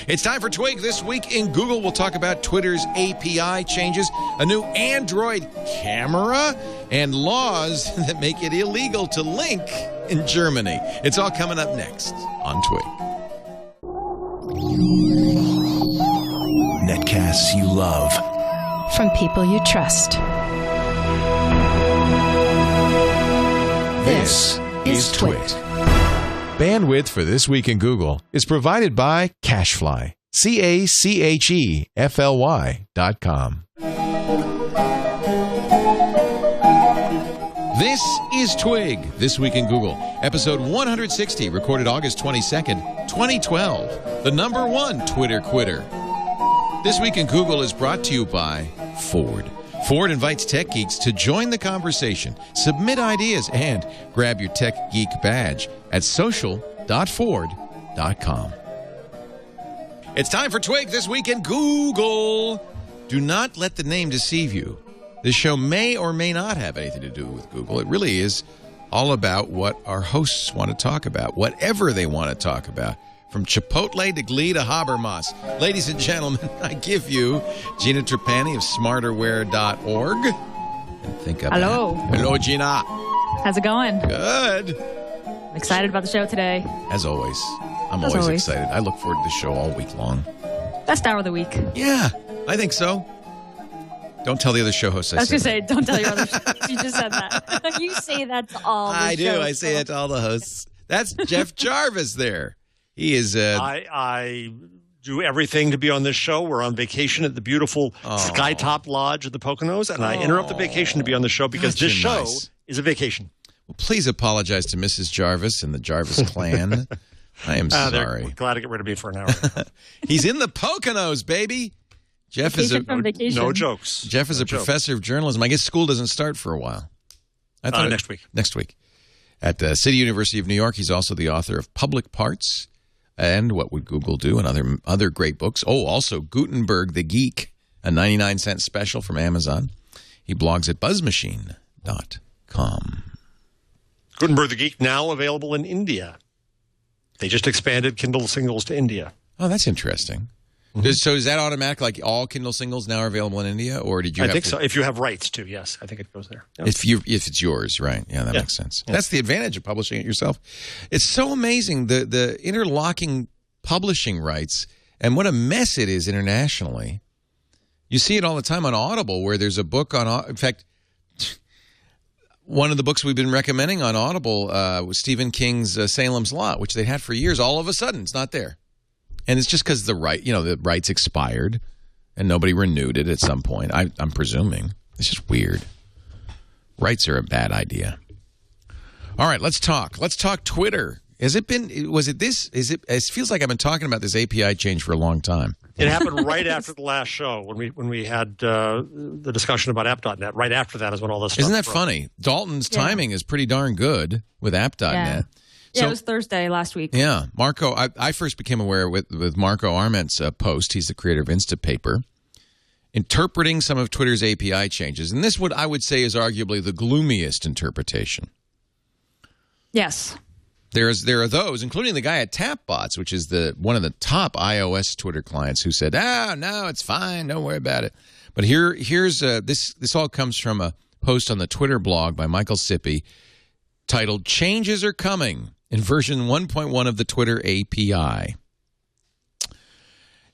It's time for Twig. This week in Google, we'll talk about Twitter's API changes, a new Android camera, and laws that make it illegal to link in Germany. It's all coming up next on Twig. Netcasts you love. From people you trust. This is TWiT. Bandwidth for This Week in Google is provided by Cachefly. Cachefly.com. This is Twig, This Week in Google, episode 160, recorded August 22nd, 2012. The number one Twitter quitter. This Week in Google is brought to you by Ford. Ford invites tech geeks to join the conversation, submit ideas, and grab your Tech Geek badge at social.ford.com. It's time for Twig This Week in Google. Do not let the name deceive you. This show may or may not have anything to do with Google. It really is all about what our hosts want to talk about, whatever they want to talk about. From Chipotle to Glee to Habermas. Ladies and gentlemen, I give you Gina Trapani of smarterware.org. And think about Hello. Hello, Gina. How's it going? Good. I'm excited about the show today. As always. I'm always excited. I look forward to the show all week long. Best hour of the week. Yeah, I think so. Don't tell the other show hosts I was going to say, don't tell your other show hosts. You just said that. You say that to all the I do. shows, I say that to all the hosts. That's Jeff Jarvis there. He is... I do everything to be on this show. We're on vacation at the beautiful Skytop Lodge at the Poconos, and I interrupt the vacation to be on the show because this show is a vacation. Well, please apologize to Mrs. Jarvis and the Jarvis clan. I am sorry. They're glad to get rid of me for an hour. He's in the Poconos, baby. Jeff vacation is no jokes. Jeff is a professor of journalism. I guess school doesn't start for a while. I thought next week. Next week. At City University of New York, he's also the author of Public Parts and What Would Google Do, and other great books. Oh, also Gutenberg the Geek, a 99-cent special from Amazon. He blogs at buzzmachine.com. Gutenberg the Geek now available in India. They just expanded Kindle singles to India. Oh, that's interesting. Mm-hmm. So is that automatic, like all Kindle singles now are available in India, or did you I think so. If you have rights to, yes. I think it goes there. Yep. If it's yours, right. Yeah, that makes sense. Yeah. That's the advantage of publishing it yourself. It's so amazing, the interlocking publishing rights, and what a mess it is internationally. You see it all the time on Audible, where there's a book on... In fact, one of the books we've been recommending on Audible was Stephen King's Salem's Lot, which they had for years. All of a sudden, it's not there. And it's just because the rights expired and nobody renewed it at some point. I'm presuming. It's just weird. Rights are a bad idea. All right, let's talk. Let's talk Twitter. It feels like I've been talking about this API change for a long time. It happened right after the last show when we had the discussion about app.net. Right after that is when all this stuff Isn't that funny? Dalton's timing is pretty darn good with app.net. Yeah. So, it was Thursday last week. Yeah. Marco, I first became aware with Marco Arment's post. He's the creator of Instapaper, interpreting some of Twitter's API changes. And this, I would say, is arguably the gloomiest interpretation. Yes. There are those, including the guy at Tapbots, which is one of the top iOS Twitter clients, who said, no, it's fine. Don't worry about it. But here's this all comes from a post on the Twitter blog by Michael Sippy titled "Changes Are Coming" in version 1.1 of the Twitter API.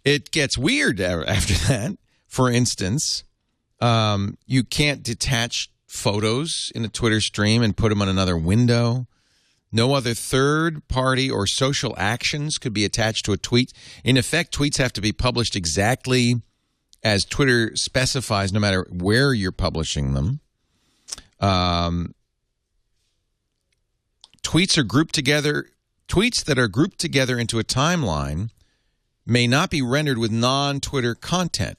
It gets weird after that. For instance, you can't detach photos in a Twitter stream and put them on another window. No other third-party or social actions could be attached to a tweet. In effect, tweets have to be published exactly as Twitter specifies, no matter where you're publishing them. Tweets that are grouped together into a timeline may not be rendered with non-Twitter content.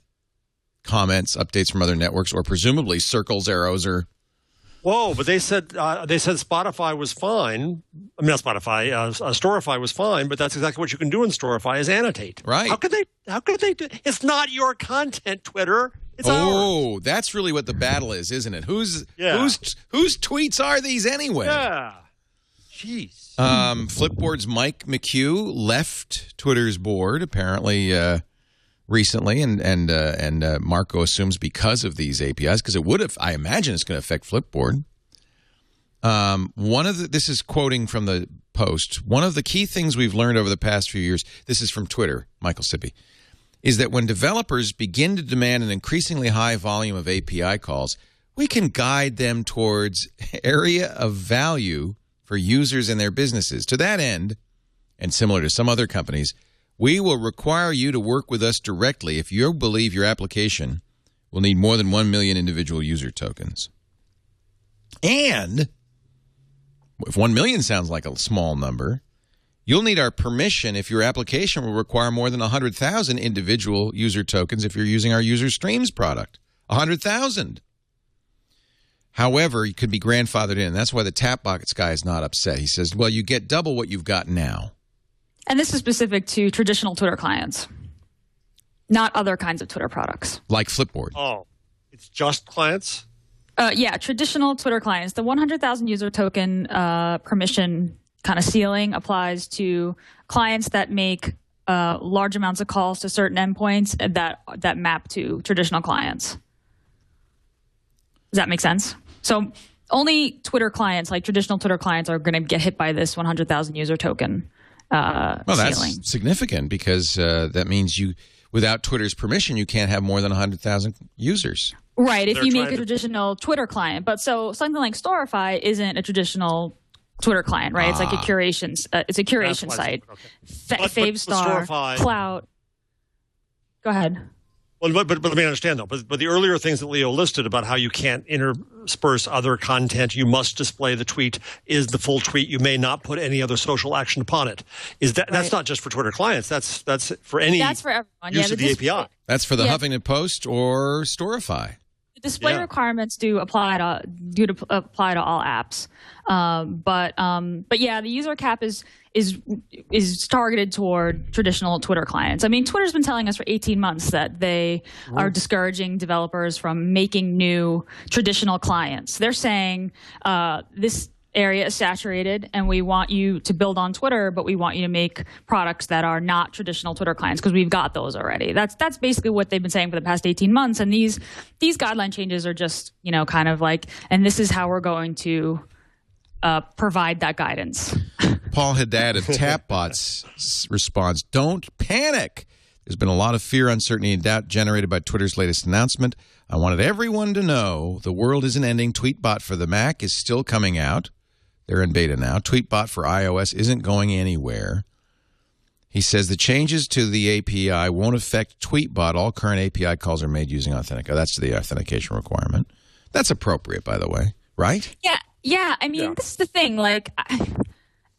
Comments, updates from other networks, or presumably circles, arrows, or... Whoa, but they said Spotify was fine. I mean, not Spotify, Storify was fine, but that's exactly what you can do in Storify is annotate. Right. How could they do it's not your content, Twitter. It's ours. Oh, that's really what the battle is, isn't it? Whose tweets are these anyway? Yeah. Jeez. Flipboard's Mike McHugh left Twitter's board apparently recently, and Marco assumes because of these APIs, because it would have. I imagine it's going to affect Flipboard. This is quoting from the post. One of the key things we've learned over the past few years. This is from Twitter, Michael Sippy. Is that when developers begin to demand an increasingly high volume of API calls, we can guide them towards area of value for users and their businesses. To that end, and similar to some other companies, we will require you to work with us directly if you believe your application will need more than 1 million individual user tokens. And if 1 million sounds like a small number, you'll need our permission if your application will require more than 100,000 individual user tokens if you're using our user streams product. 100,000. However, you could be grandfathered in. That's why the Tapbox guy is not upset. He says, well, you get double what you've got now. And this is specific to traditional Twitter clients, not other kinds of Twitter products. Like Flipboard. Oh, it's just clients? Yeah, traditional Twitter clients. The 100,000 user token permission kind of ceiling applies to clients that make large amounts of calls to certain endpoints that map to traditional clients. Does that make sense? So only Twitter clients, like traditional Twitter clients, are going to get hit by this 100,000 user token well, that's ceiling. Significant because that means without Twitter's permission, you can't have more than 100,000 users. Right, if you make a traditional Twitter client. But so something like Storify isn't a traditional Twitter client, right? It's like a curation. It's a curation site. Okay. Favestar, Storify, Clout. Go ahead. Well, but let me understand though. But the earlier things that Leo listed about how you can't intersperse other content, you must display the tweet is the full tweet. You may not put any other social action upon it. That's not just for Twitter clients? That's for any. That's for everyone. Use of the API. That's for the Huffington Post or Storify. Display requirements do apply to all apps, but yeah, the user cap is targeted toward traditional Twitter clients. I mean, Twitter's been telling us for 18 months that they are discouraging developers from making new traditional clients. They're saying this area is saturated and we want you to build on Twitter, but we want you to make products that are not traditional Twitter clients because we've got those already. That's basically what they've been saying for the past 18 months. And these guideline changes are just, kind of like, and this is how we're going to provide that guidance. Paul Haddad of Tapbots responds, don't panic. There's been a lot of fear, uncertainty, and doubt generated by Twitter's latest announcement. I wanted everyone to know the world isn't ending. Tweetbot for the Mac is still coming out. They're in beta now. Tweetbot for iOS isn't going anywhere. He says the changes to the API won't affect Tweetbot. All current API calls are made using Authentico. That's the authentication requirement. That's appropriate, by the way, right? Yeah. I mean, this is the thing. Like,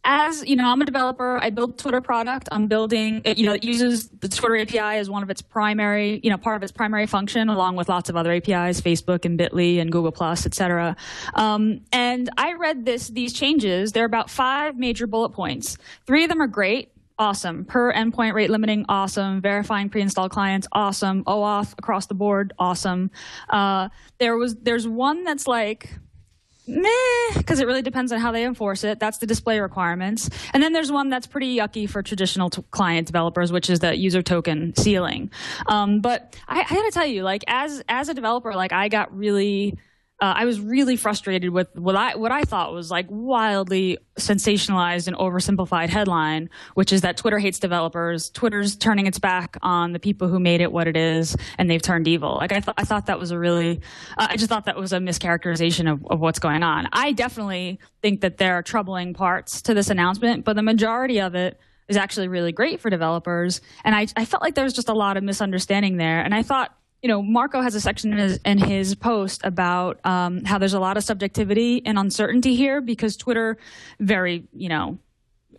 as you know, I'm a developer. I build Twitter product. I'm building, it uses the Twitter API as one of its primary, part of its primary function, along with lots of other APIs, Facebook and Bitly and Google Plus, et cetera. And I read these changes. There are about 5 major bullet points. 3 of them are great. Awesome. Per endpoint rate limiting, awesome. Verifying pre-installed clients, awesome. OAuth across the board, awesome. There's one that's like, meh, because it really depends on how they enforce it. That's the display requirements. And then there's one that's pretty yucky for traditional client developers, which is the user token ceiling. But I got to tell you, like, as a developer, like, I was really frustrated with what I thought was like wildly sensationalized and oversimplified headline, which is that Twitter hates developers. Twitter's turning its back on the people who made it what it is, and they've turned evil. Like I thought that was I just thought that was a mischaracterization of what's going on. I definitely think that there are troubling parts to this announcement, but the majority of it is actually really great for developers. And I felt like there was just a lot of misunderstanding there. And I thought, Marco has a section in his post about how there's a lot of subjectivity and uncertainty here because Twitter very,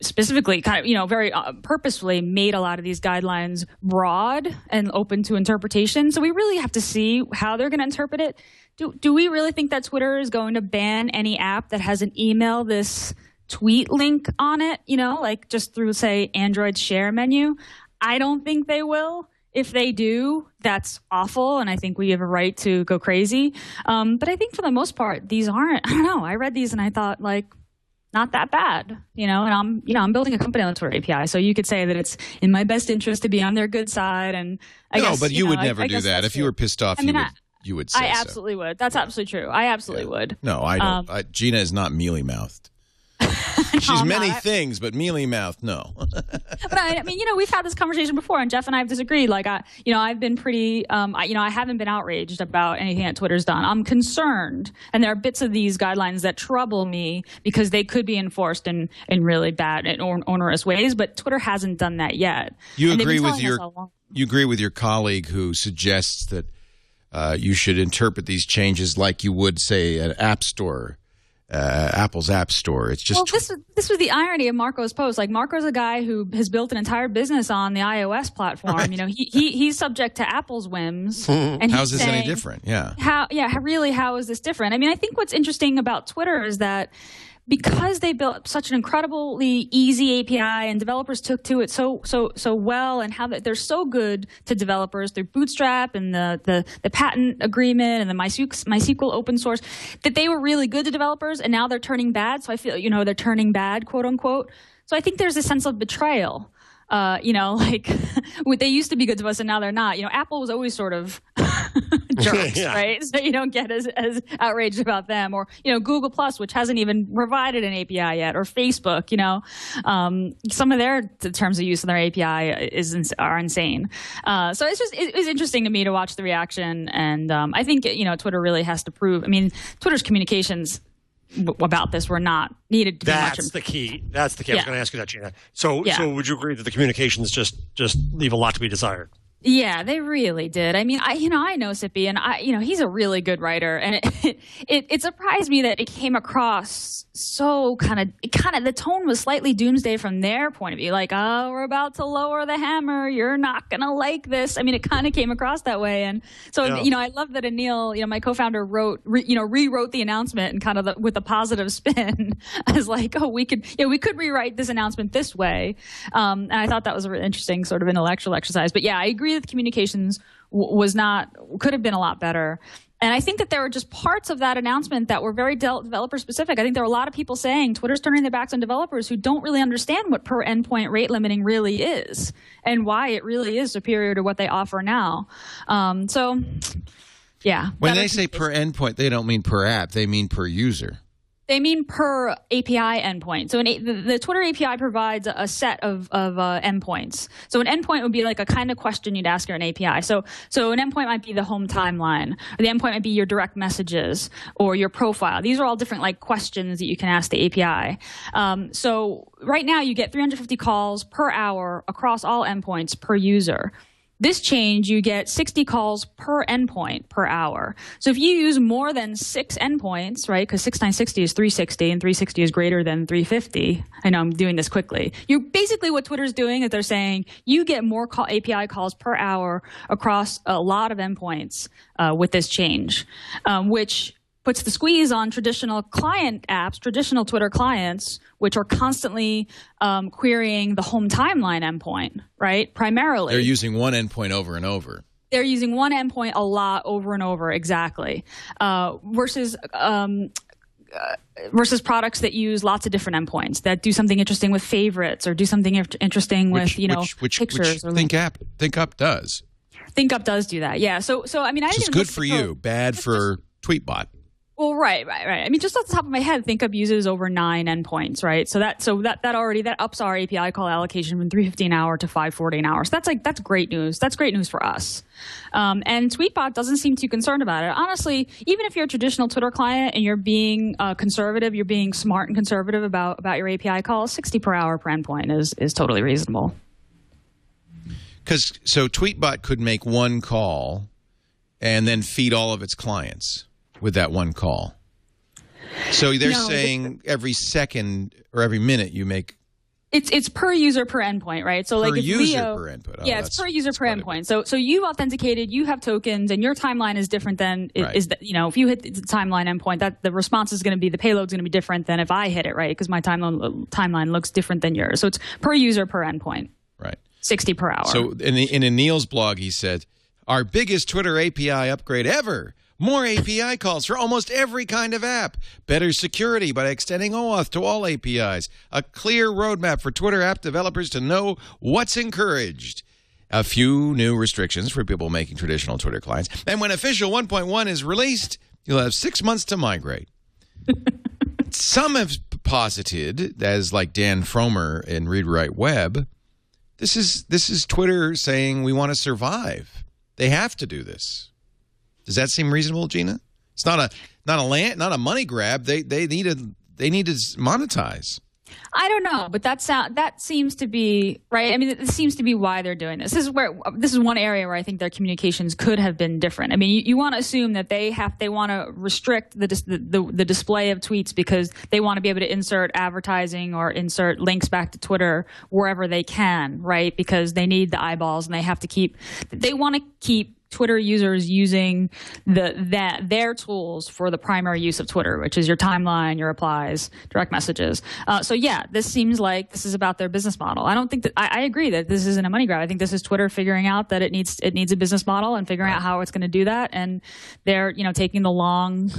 specifically kind of, very purposefully made a lot of these guidelines broad and open to interpretation. So we really have to see how they're going to interpret it. Do we really think that Twitter is going to ban any app that has an email this tweet link on it, like just through, say, Android's share menu? I don't think they will. If they do, that's awful, and I think we have a right to go crazy. But I think for the most part, these aren't. I don't know. I read these and I thought, like, not that bad, and I'm building a company on the Twitter API, so you could say that it's in my best interest to be on their good side. And I guess, but you would never I do guess that if you were pissed off. You would say I absolutely would. That's absolutely true. I absolutely would. No, I don't. Gina is not mealy mouthed. She's many things, but mealy mouthed, no. But I mean, we've had this conversation before, and Jeff and I have disagreed. Like, I've been pretty, I haven't been outraged about anything that Twitter's done. I'm concerned, and there are bits of these guidelines that trouble me because they could be enforced in really bad and onerous ways. But Twitter hasn't done that yet. You agree with your colleague who suggests that you should interpret these changes like you would, say, an app store. Apple's App Store. It's just this was the irony of Marco's post. Like, Marco's a guy who has built an entire business on the iOS platform. Right. He's subject to Apple's whims. And how's this any different? Yeah. How is this different? I mean, I think what's interesting about Twitter is that because they built such an incredibly easy API and developers took to it so well, and how they're so good to developers through Bootstrap and the patent agreement and the MySQL open source, that they were really good to developers, and now they're turning bad. So I feel, they're turning bad, quote unquote. So I think there's a sense of betrayal. Like they used to be good to us and now they're not. Apple was always sort of jerks, right? So you don't get as outraged about them. Or, Google Plus, which hasn't even provided an API yet, or Facebook, some of their terms of use of their API are insane. So it was interesting to me to watch the reaction. And I think, Twitter really has to prove, Twitter's communications about this were not needed to be much. That's the key. I was going to ask you that, Gina. So would you agree that the communications just leave a lot to be desired? Yeah, they really did. I mean, I know Sippy, and he's a really good writer, and it surprised me that it came across so kind of the tone was slightly doomsday from their point of view, like, oh, we're about to lower the hammer, you're not gonna like this. I mean, it kind of came across that way, and so I love that Anil, my co-founder, rewrote the announcement and kind of with a positive spin as like, oh, we could rewrite this announcement this way, and I thought that was a really interesting sort of intellectual exercise. But yeah, I agree that the communications could have been a lot better. And I think that there were just parts of that announcement that were very developer specific. I think there were a lot of people saying Twitter's turning their backs on developers who don't really understand what per endpoint rate limiting really is and why it really is superior to what they offer now. Yeah. When they say per endpoint, they don't mean per app. They mean per user. They mean per API endpoint. So the Twitter API provides a set of endpoints. So an endpoint would be like a kind of question you'd ask an API. So an endpoint might be the home timeline, or the endpoint might be your direct messages or your profile. These are all different like questions that you can ask the API. So right now you get 350 calls per hour across all endpoints per user. This change, you get 60 calls per endpoint per hour. So if you use more than 6 endpoints, right, because 6 times 60 is 360, and 360 is greater than 350. I know I'm doing this quickly. Basically what Twitter's doing is they're saying you get more API calls per hour across a lot of endpoints with this change, which puts the squeeze on traditional client apps, traditional Twitter clients, which are constantly querying the home timeline endpoint, right? Primarily. They're using one endpoint over and over. They're using one endpoint a lot over and over, exactly. Versus products that use lots of different endpoints that do something interesting with favorites or do something interesting with, pictures. Which ThinkUp does. ThinkUp does do that, yeah. So I mean, it's good for you, bad for TweetBot. Well, right. I mean, just off the top of my head, ThinkUp uses over 9 endpoints, right? So that ups our API call allocation from 350 an hour to 540 an hour. So that's great news. That's great news for us. And TweetBot doesn't seem too concerned about it. Honestly, even if you're a traditional Twitter client and you're being conservative, you're being smart and conservative about your API calls, 60 per hour per endpoint is totally reasonable. So TweetBot could make one call and then feed all of its clients with that one call. So they're saying every second or every minute you make... It's per user per endpoint, right? So per like user per endpoint. Oh, yeah, it's per user per endpoint. So you've authenticated, you have tokens, and your timeline is different than if you hit the timeline endpoint, that the response is going to be, the payload's going to be different than if I hit it, right? Because my timeline looks different than yours. So it's per user per endpoint. Right. 60 per hour. So in Anil's blog, he said, our biggest Twitter API upgrade ever. More API calls for almost every kind of app. Better security by extending OAuth to all APIs. A clear roadmap for Twitter app developers to know what's encouraged. A few new restrictions for people making traditional Twitter clients. And when official 1.1 is released, you'll have 6 months to migrate. Some have posited, as like Dan Fromer in Read Write Web, this is Twitter saying we want to survive. They have to do this. Does that seem reasonable, Gina? It's not a money grab. They need to monetize. I don't know, but that seems to be right. I mean, it seems to be why they're doing this. This is one area where I think their communications could have been different. I mean, you want to assume that they want to restrict the display of tweets because they want to be able to insert advertising or insert links back to Twitter wherever they can, right? Because they need the eyeballs and they want to keep Twitter users using their tools for the primary use of Twitter, which is your timeline, your replies, direct messages. So yeah, this seems like this is about their business model. I don't think that I agree that this isn't a money grab. I think this is Twitter figuring out that it needs a business model and figuring out how it's going to do that. And they're taking the long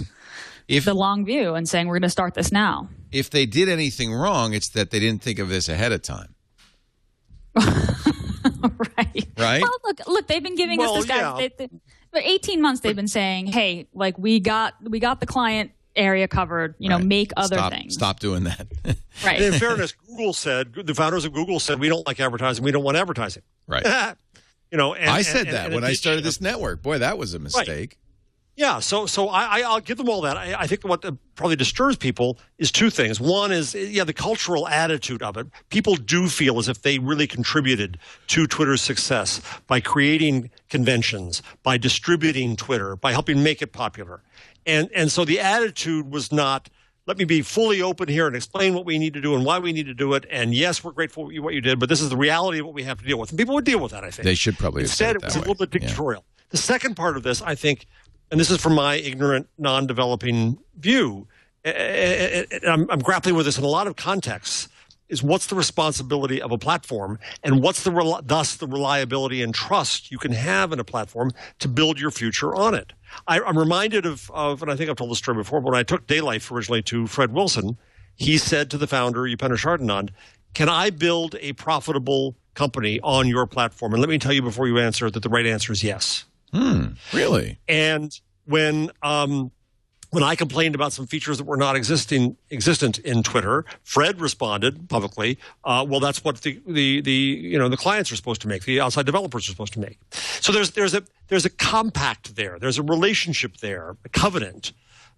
view and saying we're going to start this now. If they did anything wrong, it's that they didn't think of this ahead of time. Right. Well, look, they've been giving us this guy. For 18 months, they've been saying, "Hey, like we got the client area covered. Make other things. Stop doing that." Right. And in fairness, the founders of Google said, "We don't like advertising. We don't want advertising." Right. I said that when I started this network. Boy, that was a mistake. Right. Yeah, so I'll give them all that. I think what probably disturbs people is two things. One is, the cultural attitude of it. People do feel as if they really contributed to Twitter's success by creating conventions, by distributing Twitter, by helping make it popular. And so the attitude was not, let me be fully open here and explain what we need to do and why we need to do it. And yes, we're grateful for what you did, but this is the reality of what we have to deal with. And people would deal with that, I think. They should probably have said it that way. Instead, it was a little bit dictatorial. Yeah. The second part of this, I think, and this is from my ignorant, non-developing view, I'm grappling with this in a lot of contexts, is what's the responsibility of a platform and what's thus the reliability and trust you can have in a platform to build your future on it. I'm reminded of, and I think I've told this story before, but when I took Daylife originally to Fred Wilson, he said to the founder, Upender Chardinand, "Can I build a profitable company on your platform?" And let me tell you before you answer that the right answer is yes. Really? And when I complained about some features that were not existent in Twitter, Fred responded publicly, "Well, that's what the clients are supposed to make, the outside developers are supposed to make." So there's a compact there, there's a relationship there, a covenant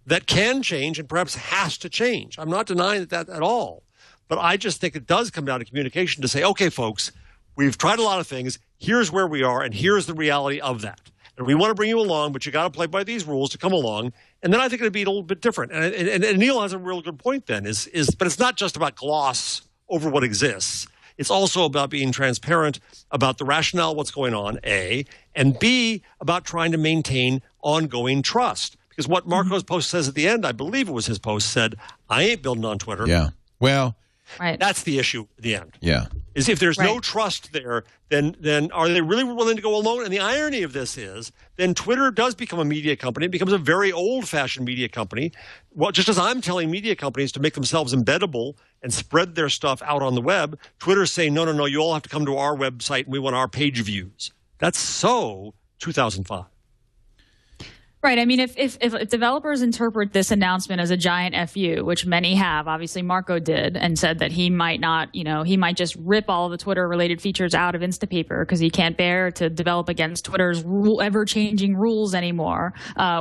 that can change and perhaps has to change. I'm not denying that at all, but I just think it does come down to communication to say, okay, folks, we've tried a lot of things. Here's where we are, and here's the reality of that. And we want to bring you along, but you got to play by these rules to come along. And then I think it'd be a little bit different. And Neil has a real good point then, but it's not just about gloss over what exists. It's also about being transparent about the rationale, what's going on, A, and B, about trying to maintain ongoing trust. Because what Marco's post says at the end, I believe it was his post, said, "I ain't building on Twitter." Yeah. Well, right. That's the issue at the end. Yeah. Is if there's no trust there, then are they really willing to go alone? And the irony of this is then Twitter does become a media company. It becomes a very old-fashioned media company. Well, just as I'm telling media companies to make themselves embeddable and spread their stuff out on the web, Twitter's saying, no, you all have to come to our website and we want our page views. That's so 2005. Right. I mean, if developers interpret this announcement as a giant FU, which many have, obviously Marco did, and said that he might not, he might just rip all the Twitter-related features out of Instapaper because he can't bear to develop against Twitter's ever-changing rules anymore,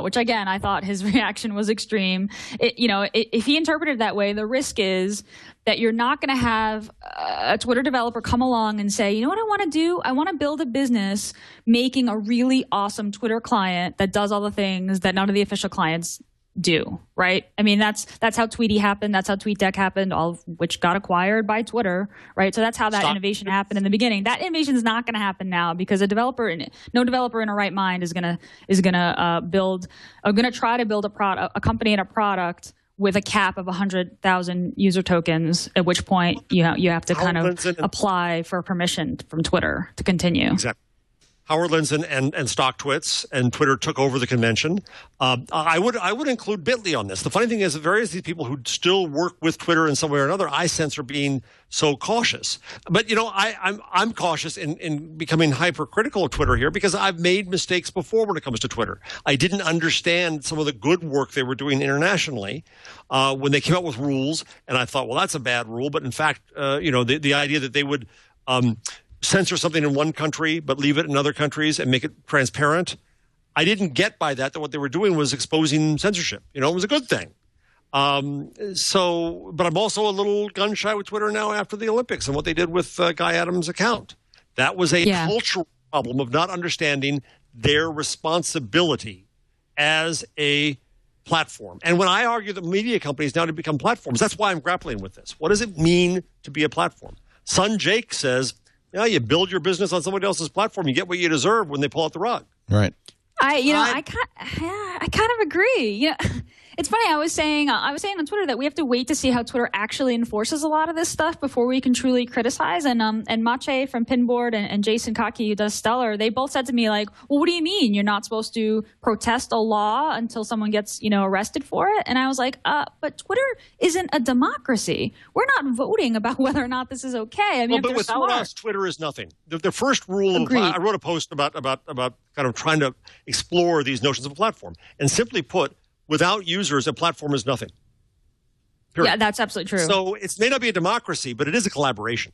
which, again, I thought his reaction was extreme. If he interpreted it that way, the risk is that you're not going to have a Twitter developer come along and say, you know what I want to do? I want to build a business making a really awesome Twitter client that does all the things that none of the official clients do, right? I mean, that's how Tweety happened. That's how TweetDeck happened, all of which got acquired by Twitter, right? So that's how that innovation happened in the beginning. That innovation is not going to happen now because no developer in a right mind is going to try to build a company and a product with a cap of 100,000 user tokens, at which point you have to kind of apply for permission from Twitter to continue. Exactly. Howard Lindzen and StockTwits, and Twitter took over the convention. I would include Bitly on this. The funny thing is that various of these people who still work with Twitter in some way or another, I sense are being so cautious. But I'm cautious in becoming hypercritical of Twitter here because I've made mistakes before when it comes to Twitter. I didn't understand some of the good work they were doing internationally when they came up with rules, and I thought, well, that's a bad rule. But in fact, the idea that they would censor something in one country but leave it in other countries and make it transparent, I didn't get by that what they were doing was exposing censorship. It was a good thing. But I'm also a little gun shy with Twitter now after the Olympics and what they did with Guy Adams' account. That was a cultural problem of not understanding their responsibility as a platform. And when I argue that media companies now to become platforms, that's why I'm grappling with this. What does it mean to be a platform? Son Jake says, you build your business on somebody else's platform, you get what you deserve when they pull out the rug. Right. I kind of agree. It's funny. I was saying on Twitter that we have to wait to see how Twitter actually enforces a lot of this stuff before we can truly criticize. And Mache from Pinboard and Jason Kaki, who does Stellar, they both said to me like, "Well, what do you mean you're not supposed to protest a law until someone gets arrested for it?" And I was like, "But Twitter isn't a democracy. We're not voting about whether or not this is okay." I mean, but with us, Twitter is nothing. The first rule I wrote a post about kind of trying to explore these notions of a platform, and simply put, without users, a platform is nothing. Period. Yeah, that's absolutely true. So it may not be a democracy, but it is a collaboration.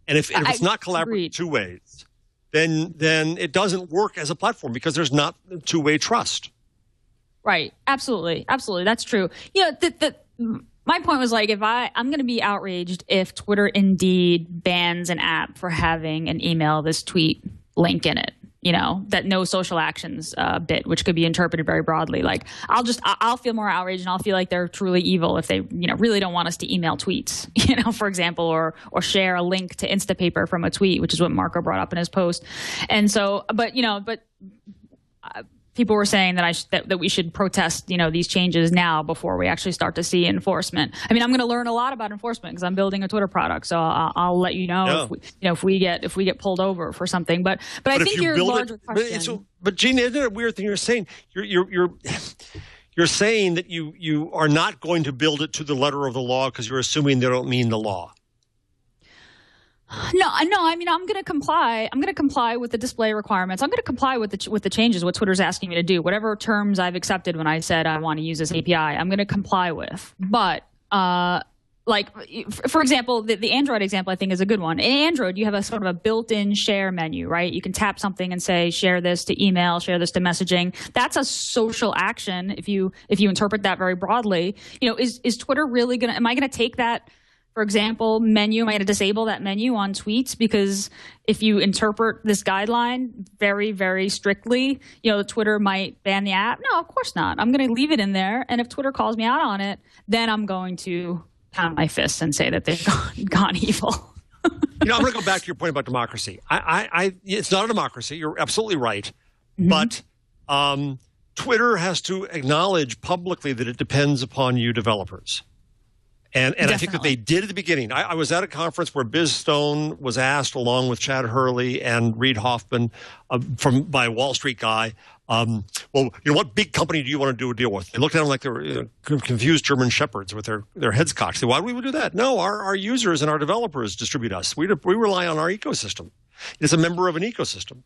And if it's not collaborative two ways, then it doesn't work as a platform because there's not two-way trust. Right. Absolutely. That's true. My point was like, I'm going to be outraged if Twitter indeed bans an app for having an email this tweet link in it. That no social actions bit, which could be interpreted very broadly. Like, I'll feel more outraged and I'll feel like they're truly evil if they, really don't want us to email tweets, for example, or share a link to Instapaper from a tweet, which is what Marco brought up in his post. And so, people were saying that we should protest, these changes now before we actually start to see enforcement. I mean, I'm going to learn a lot about enforcement because I'm building a Twitter product, so I'll let you know if we get pulled over for something. But I think your larger question. But Gina, isn't it a weird thing you're saying? You're saying that you are not going to build it to the letter of the law because you're assuming they don't mean the law. No. I mean, I'm going to comply. I'm going to comply with the display requirements. I'm going to comply with the changes. What Twitter's asking me to do, whatever terms I've accepted when I said I want to use this API, I'm going to comply with. But for example, the Android example I think is a good one. In Android, you have a sort of a built-in share menu, right? You can tap something and say, share this to email, share this to messaging. That's a social action. If you interpret that very broadly, is Twitter really am I going to take that? For example, menu, am I going to disable that menu on tweets? Because if you interpret this guideline very, very strictly, Twitter might ban the app. No, of course not. I'm going to leave it in there. And if Twitter calls me out on it, then I'm going to pound my fists and say that they've gone evil. I'm going to go back to your point about democracy. It's not a democracy. You're absolutely right. Mm-hmm. But Twitter has to acknowledge publicly that it depends upon you developers. And I think that they did at the beginning. I was at a conference where Biz Stone was asked, along with Chad Hurley and Reid Hoffman, by a Wall Street guy, what big company do you want to do a deal with? They looked at them like they were confused German shepherds with their heads cocked. They said, why would we do that? No, our users and our developers distribute us. We rely on our ecosystem. It's a member of an ecosystem.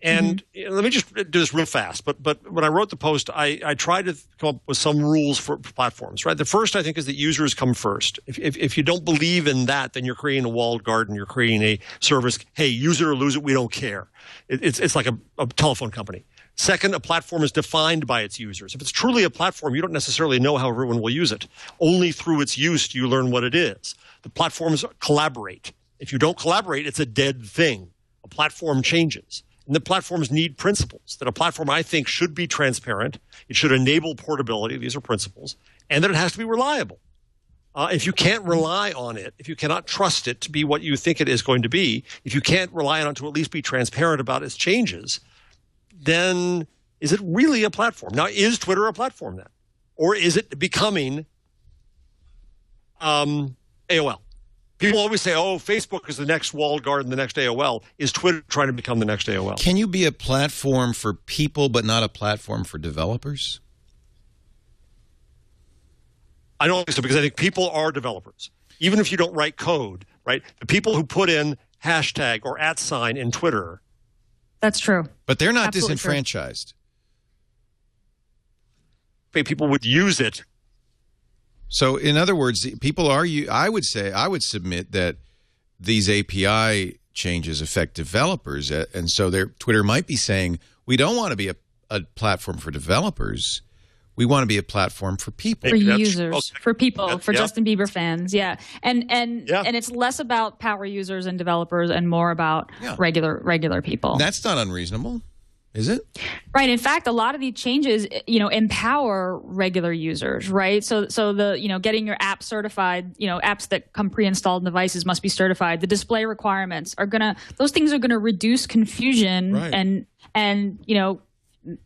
And let me just do this real fast. But when I wrote the post, I tried to come up with some rules for platforms. Right. The first, I think, is that users come first. If you don't believe in that, then you're creating a walled garden. You're creating a service. Hey, use it or lose it. We don't care. It's like a telephone company. Second, a platform is defined by its users. If it's truly a platform, you don't necessarily know how everyone will use it. Only through its use do you learn what it is. The platforms collaborate. If you don't collaborate, it's a dead thing. A platform changes. And the platforms need principles. That a platform, I think, should be transparent. It should enable portability. These are principles. And that it has to be reliable. If you can't rely on it, if you cannot trust it to be what you think it is going to be, if you can't rely on it to at least be transparent about its changes, then is it really a platform? Now, is Twitter a platform then? Or is it becoming AOL? People always say, oh, Facebook is the next walled garden, the next AOL. Is Twitter trying to become the next AOL? Can you be a platform for people but not a platform for developers? I don't think so, because I think people are developers. Even if you don't write code, right? The people who put in hashtag or @ in Twitter. That's true. But they're not Absolutely disenfranchised. People would use it. So, in other words, people are. I would submit that these API changes affect developers, and so Twitter might be saying we don't want to be a platform for developers. We want to be a platform for people, for users, okay. for people, for yeah. Justin Bieber fans, yeah, and it's less about power users and developers and more about regular people. That's not unreasonable, is it? Right. In fact, a lot of these changes, empower regular users, right? So the getting your app certified, apps that come pre-installed in devices must be certified. The display requirements those things are gonna reduce confusion and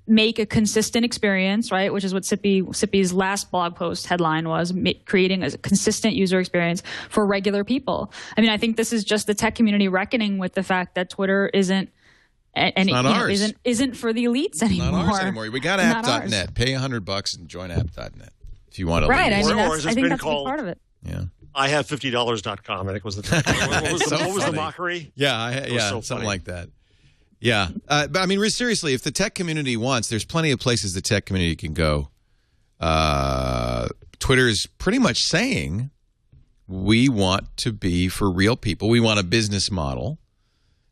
make a consistent experience, right? Which is what Sippy's last blog post headline was, creating a consistent user experience for regular people. I mean, I think this is just the tech community reckoning with the fact that Twitter isn't isn't for the elites anymore. Not ours anymore. We got app.net. Pay $100 and join app.net if you want to. Right. I mean, I think that's a big part of it. Yeah. I have $50.com. I think was the what was the mockery? Yeah, something like that. Yeah, but I mean, seriously, if the tech community wants, there's plenty of places the tech community can go. Twitter is pretty much saying we want to be for real people. We want a business model.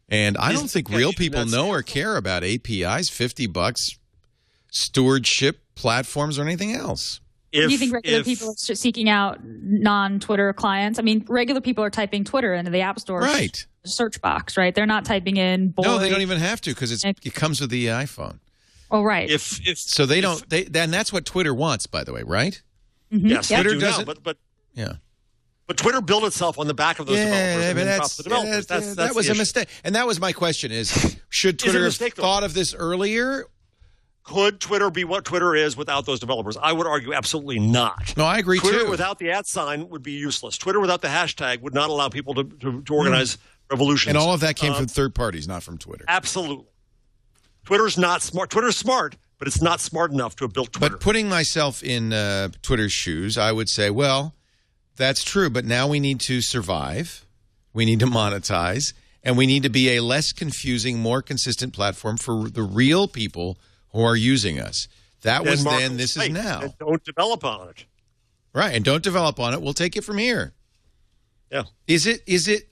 And I don't think real people know or care about APIs, $50, stewardship, platforms, or anything else. Do you think regular people are seeking out non-Twitter clients? I mean, regular people are typing Twitter into the App Store search box, right? They're not typing in. No, they don't even have to because it comes with the iPhone. Oh, right. So they don't. Then that's what Twitter wants, by the way, right? Mm-hmm. Yes, Twitter doesn't. But Twitter built itself on the back of those developers. That was a mistake. And that was my question: should Twitter have thought of this earlier? Could Twitter be what Twitter is without those developers? I would argue absolutely not. No, I agree too. Twitter without the @ would be useless. Twitter without the hashtag would not allow people to organize revolutions. And all of that came from third parties, not from Twitter. Absolutely. Twitter's not smart. Twitter's smart, but it's not smart enough to have built Twitter. But putting myself in Twitter's shoes, I would say, well, that's true, but now we need to survive. We need to monetize, and we need to be a less confusing, more consistent platform for the real people who are using us. That was then, this is now. And don't develop on it. Right, and don't develop on it. We'll take it from here. Yeah. Is it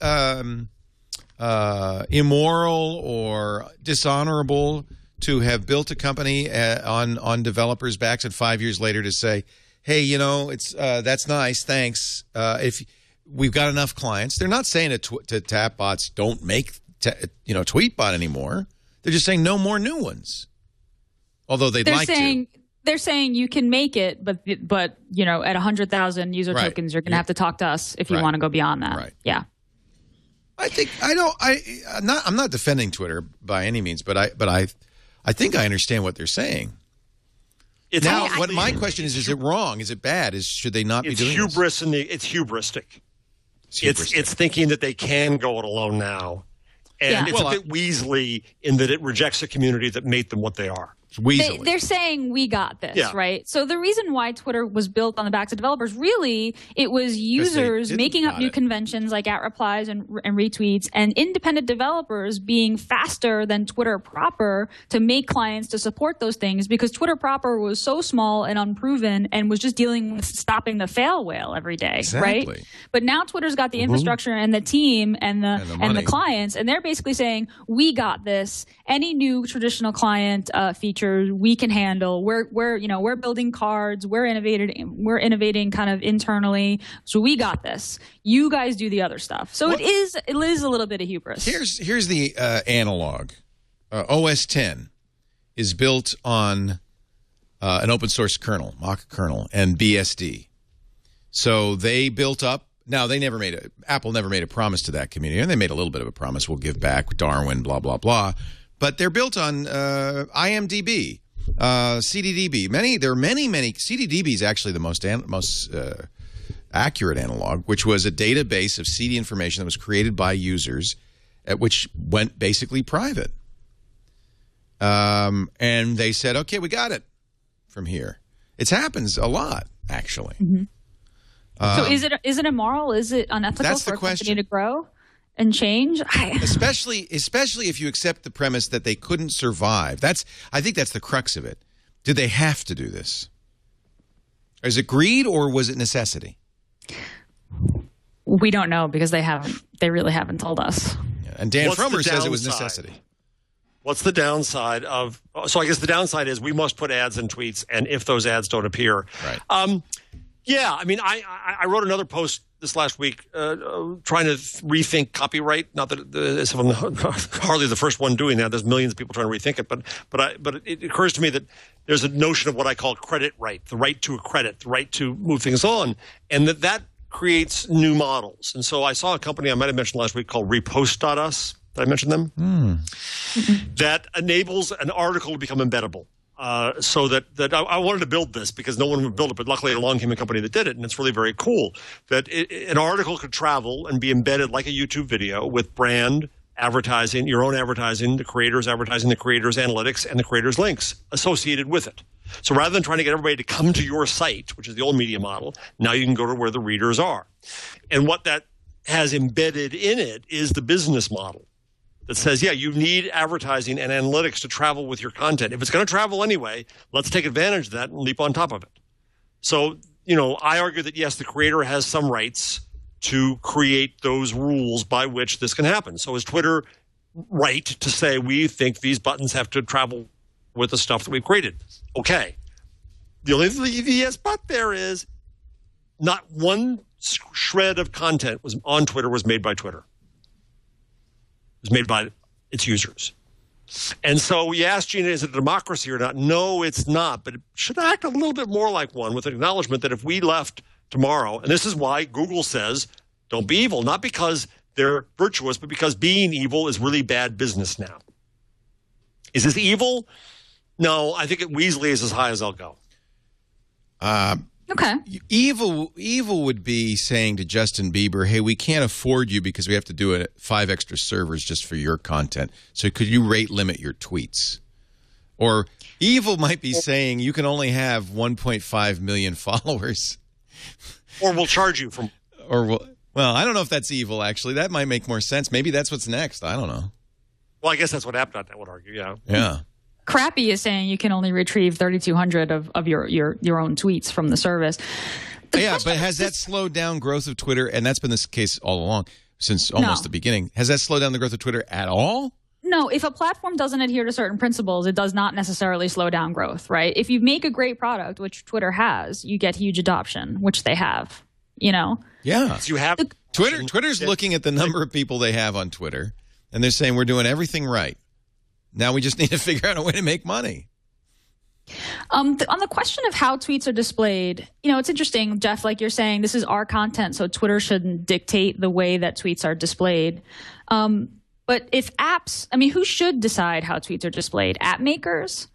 immoral or dishonorable to have built a company on developers' backs and 5 years later to say, hey, it's that's nice, thanks. If we've got enough clients, they're not saying to Tapbots don't make Tweetbot anymore. They're just saying no more new ones. Although they're saying you can make it, but at 100,000 user tokens, you're going to have to talk to us if you want to go beyond that. Right. Yeah. I'm not defending Twitter by any means, but I think I understand what they're saying. My question is it wrong? Is it bad? Should they not be doing this? It's hubristic. It's thinking that they can go it alone now. And it's a bit Weasley in that it rejects a community that made them what they are. They're saying we got this, right? So the reason why Twitter was built on the backs of developers, really, it was users making up new conventions like @replies and retweets, and independent developers being faster than Twitter proper to make clients to support those things, because Twitter proper was so small and unproven and was just dealing with stopping the fail whale every day, right? But now Twitter's got the infrastructure and the team and the clients, and they're basically saying we got this. Any new traditional client feature we can handle. We're building cards. We're innovating kind of internally. So we got this. You guys do the other stuff. So it is a little bit of hubris. Here's the analog. OS 10 is built on an open source kernel, mock kernel, and BSD. So they built up. Now Apple never made a promise to that community, and they made a little bit of a promise. We'll give back Darwin, blah blah blah. But they're built on IMDb, CDDB. There are many. CDDB is actually the most accurate analog, which was a database of CD information that was created by users, which went basically private. And they said, okay, we got it from here. It happens a lot, actually. So is it immoral? Is it unethical for a company to grow and change? Especially if you accept the premise that they couldn't survive. I think that's the crux of it. Did they have to do this? Is it greed or was it necessity? We don't know because they really haven't told us. Yeah. And Dan Frommer says it was necessity. What's the downside of? So I guess the downside is we must put ads in tweets, and if those ads don't appear, right? Yeah, I mean, I wrote another post this last week trying to rethink copyright. Not that I'm hardly the first one doing that. There's millions of people trying to rethink it, but it occurs to me that there's a notion of what I call credit right, the right to a credit, the right to move things on, and that creates new models. And so I saw a company I might have mentioned last week called Repost.us. Did I mention them? That enables an article to become embeddable. So that I wanted to build this because no one would build it, but luckily along came a company that did it, and it's really very cool. That an article could travel and be embedded like a YouTube video with brand advertising, your own advertising, the creators advertising, the creators' analytics, and the creators' links associated with it. So rather than trying to get everybody to come to your site, which is the old media model, now you can go to where the readers are. And what that has embedded in it is the business model that says, yeah, you need advertising and analytics to travel with your content. If it's going to travel anyway, let's take advantage of that and leap on top of it. So, I argue that, yes, the creator has some rights to create those rules by which this can happen. So is Twitter right to say we think these buttons have to travel with the stuff that we've created? Okay. The only yes but there is not one shred of content on Twitter was made by Twitter. It was made by its users. And so we asked Gina, is it a democracy or not? No, it's not. But it should act a little bit more like one with an acknowledgement that if we left tomorrow, and this is why Google says, don't be evil, not because they're virtuous, but because being evil is really bad business now. Is this evil? No, I think Weasley is as high as I'll go. Okay. Evil would be saying to Justin Bieber, hey, we can't afford you because we have to do 5 extra servers just for your content. So could you rate limit your tweets? Or evil might be saying you can only have 1.5 million followers. Or we'll charge you from. Well, I don't know if that's evil, actually. That might make more sense. Maybe that's what's next. I don't know. Well, I guess that's what App.net would argue, yeah. Yeah. Crappy is saying you can only retrieve 3,200 of your own tweets from the service. Yeah, but has that slowed down growth of Twitter? And that's been the case all along since almost the beginning. Has that slowed down the growth of Twitter at all? No, if a platform doesn't adhere to certain principles, it does not necessarily slow down growth, right? If you make a great product, which Twitter has, you get huge adoption, which they have, Yeah. You have Twitter's looking at the number of people they have on Twitter, and they're saying we're doing everything right. Now we just need to figure out a way to make money. On the question of how tweets are displayed, it's interesting, Jeff, like you're saying, this is our content, so Twitter shouldn't dictate the way that tweets are displayed. But if apps, who should decide how tweets are displayed? App makers?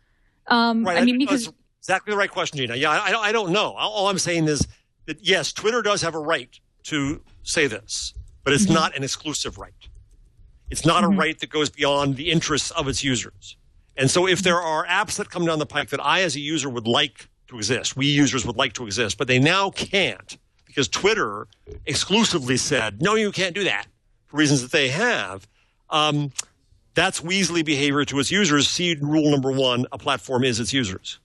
Right. Because exactly the right question, Gina. Yeah, I don't know. All I'm saying is that, yes, Twitter does have a right to say this, but it's not an exclusive right. It's not a right that goes beyond the interests of its users. And so if there are apps that come down the pike that I as a user would like to exist, we users would like to exist, but they now can't because Twitter exclusively said, no, you can't do that for reasons that they have, that's Weasley behavior to its users. Seed rule number 1, a platform is its users.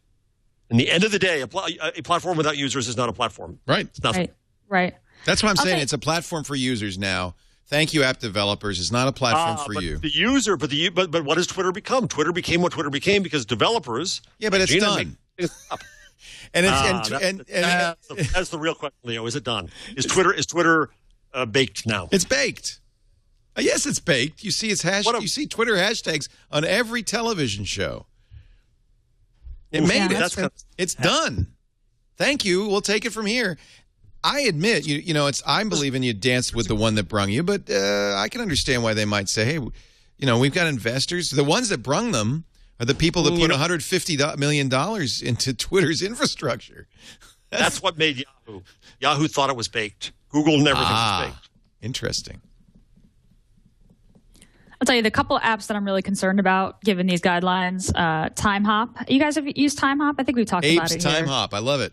In the end of the day, a platform without users is not a platform. Right. It's nothing. Right. That's what I'm saying. It's a platform for users now. Thank you, app developers. It's not a platform for you. The user, but what has Twitter become? Twitter became what Twitter became because developers. Yeah, but it's done. And that's the real question, Leo. Is it done? Is Twitter baked now? It's baked. Yes, it's baked. You see its you see Twitter hashtags on every television show. It made it. It's done. Thank you. We'll take it from here. I admit, I'm believing you danced with the one that brung you, but I can understand why they might say, hey, we've got investors. The ones that brung them are the people that put $150 million into Twitter's infrastructure. That's what made Yahoo. Yahoo thought it was baked. Google never thinks it's baked. Interesting. I'll tell you the couple of apps that I'm really concerned about given these guidelines. Time Hop. You guys have used Time Hop? I think we've talked about it here. Time Hop. I love it.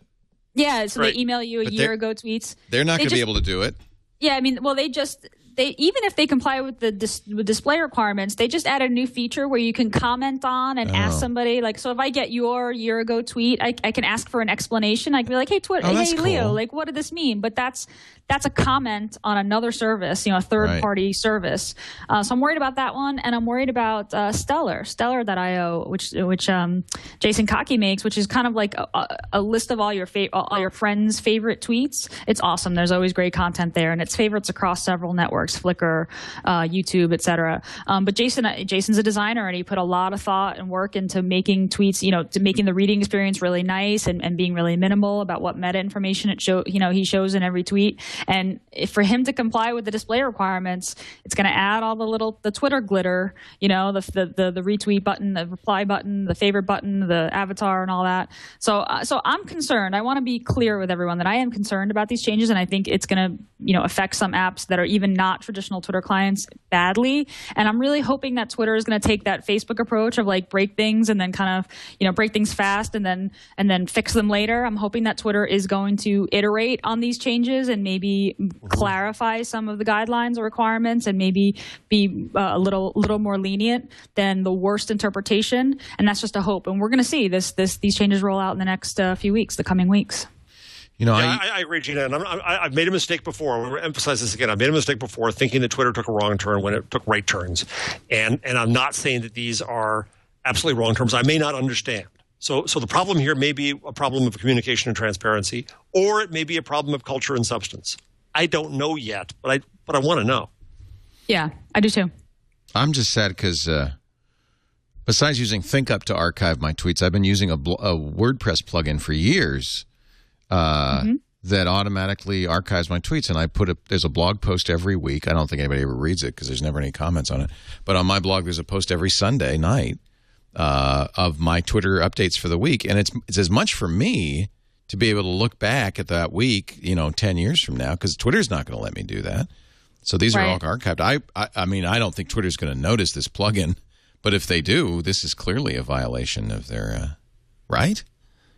Yeah, so they email you a year ago tweets. They're not going to be able to do it. Yeah, I mean, well, they even if they comply with the display requirements, they just added a new feature where you can comment on and ask somebody. Like, so if I get your year ago tweet, I can ask for an explanation. I can be like, hey, hey, Leo, cool. like, what did this mean? But that's a comment on another service, a third-party service. So I'm worried about that one, and I'm worried about Stellar.io, which Jason Kaki makes, which is kind of like a list of all your friends' favorite tweets. It's awesome. There's always great content there, and it's favorites across several networks, Flickr, YouTube, etc. But Jason's a designer, and he put a lot of thought and work into making tweets, to making the reading experience really nice and being really minimal about what meta information he shows in every tweet. And for him to comply with the display requirements, it's going to add all the Twitter glitter, the retweet button, the reply button, the favorite button, the avatar, and all that. So I'm concerned. I want to be clear with everyone that I am concerned about these changes, and I think it's going to affect some apps that are even not traditional Twitter clients badly. And I'm really hoping that Twitter is going to take that Facebook approach of like break things and then kind of break things fast and then fix them later. I'm hoping that Twitter is going to iterate on these changes and maybe clarify some of the guidelines or requirements and maybe be a little more lenient than the worst interpretation. And that's just a hope. And we're going to see these changes roll out in the next the coming weeks. I agree, Gina. And I've made a mistake before. I'm going to emphasize this again. I made a mistake before thinking that Twitter took a wrong turn when it took right turns. And I'm not saying that these are absolutely wrong turns. I may not understand. So the problem here may be a problem of communication and transparency, or it may be a problem of culture and substance. I don't know yet, but I want to know. Yeah, I do too. I'm just sad because besides using ThinkUp to archive my tweets, I've been using a WordPress plugin for years that automatically archives my tweets. And there's a blog post every week. I don't think anybody ever reads it because there's never any comments on it. But on my blog, there's a post every Sunday night of my Twitter updates for the week. And it's as much for me to be able to look back at that week, 10 years from now, because Twitter's not going to let me do that. So these are all archived. I mean, I don't think Twitter's going to notice this plugin, but if they do, this is clearly a violation of their right.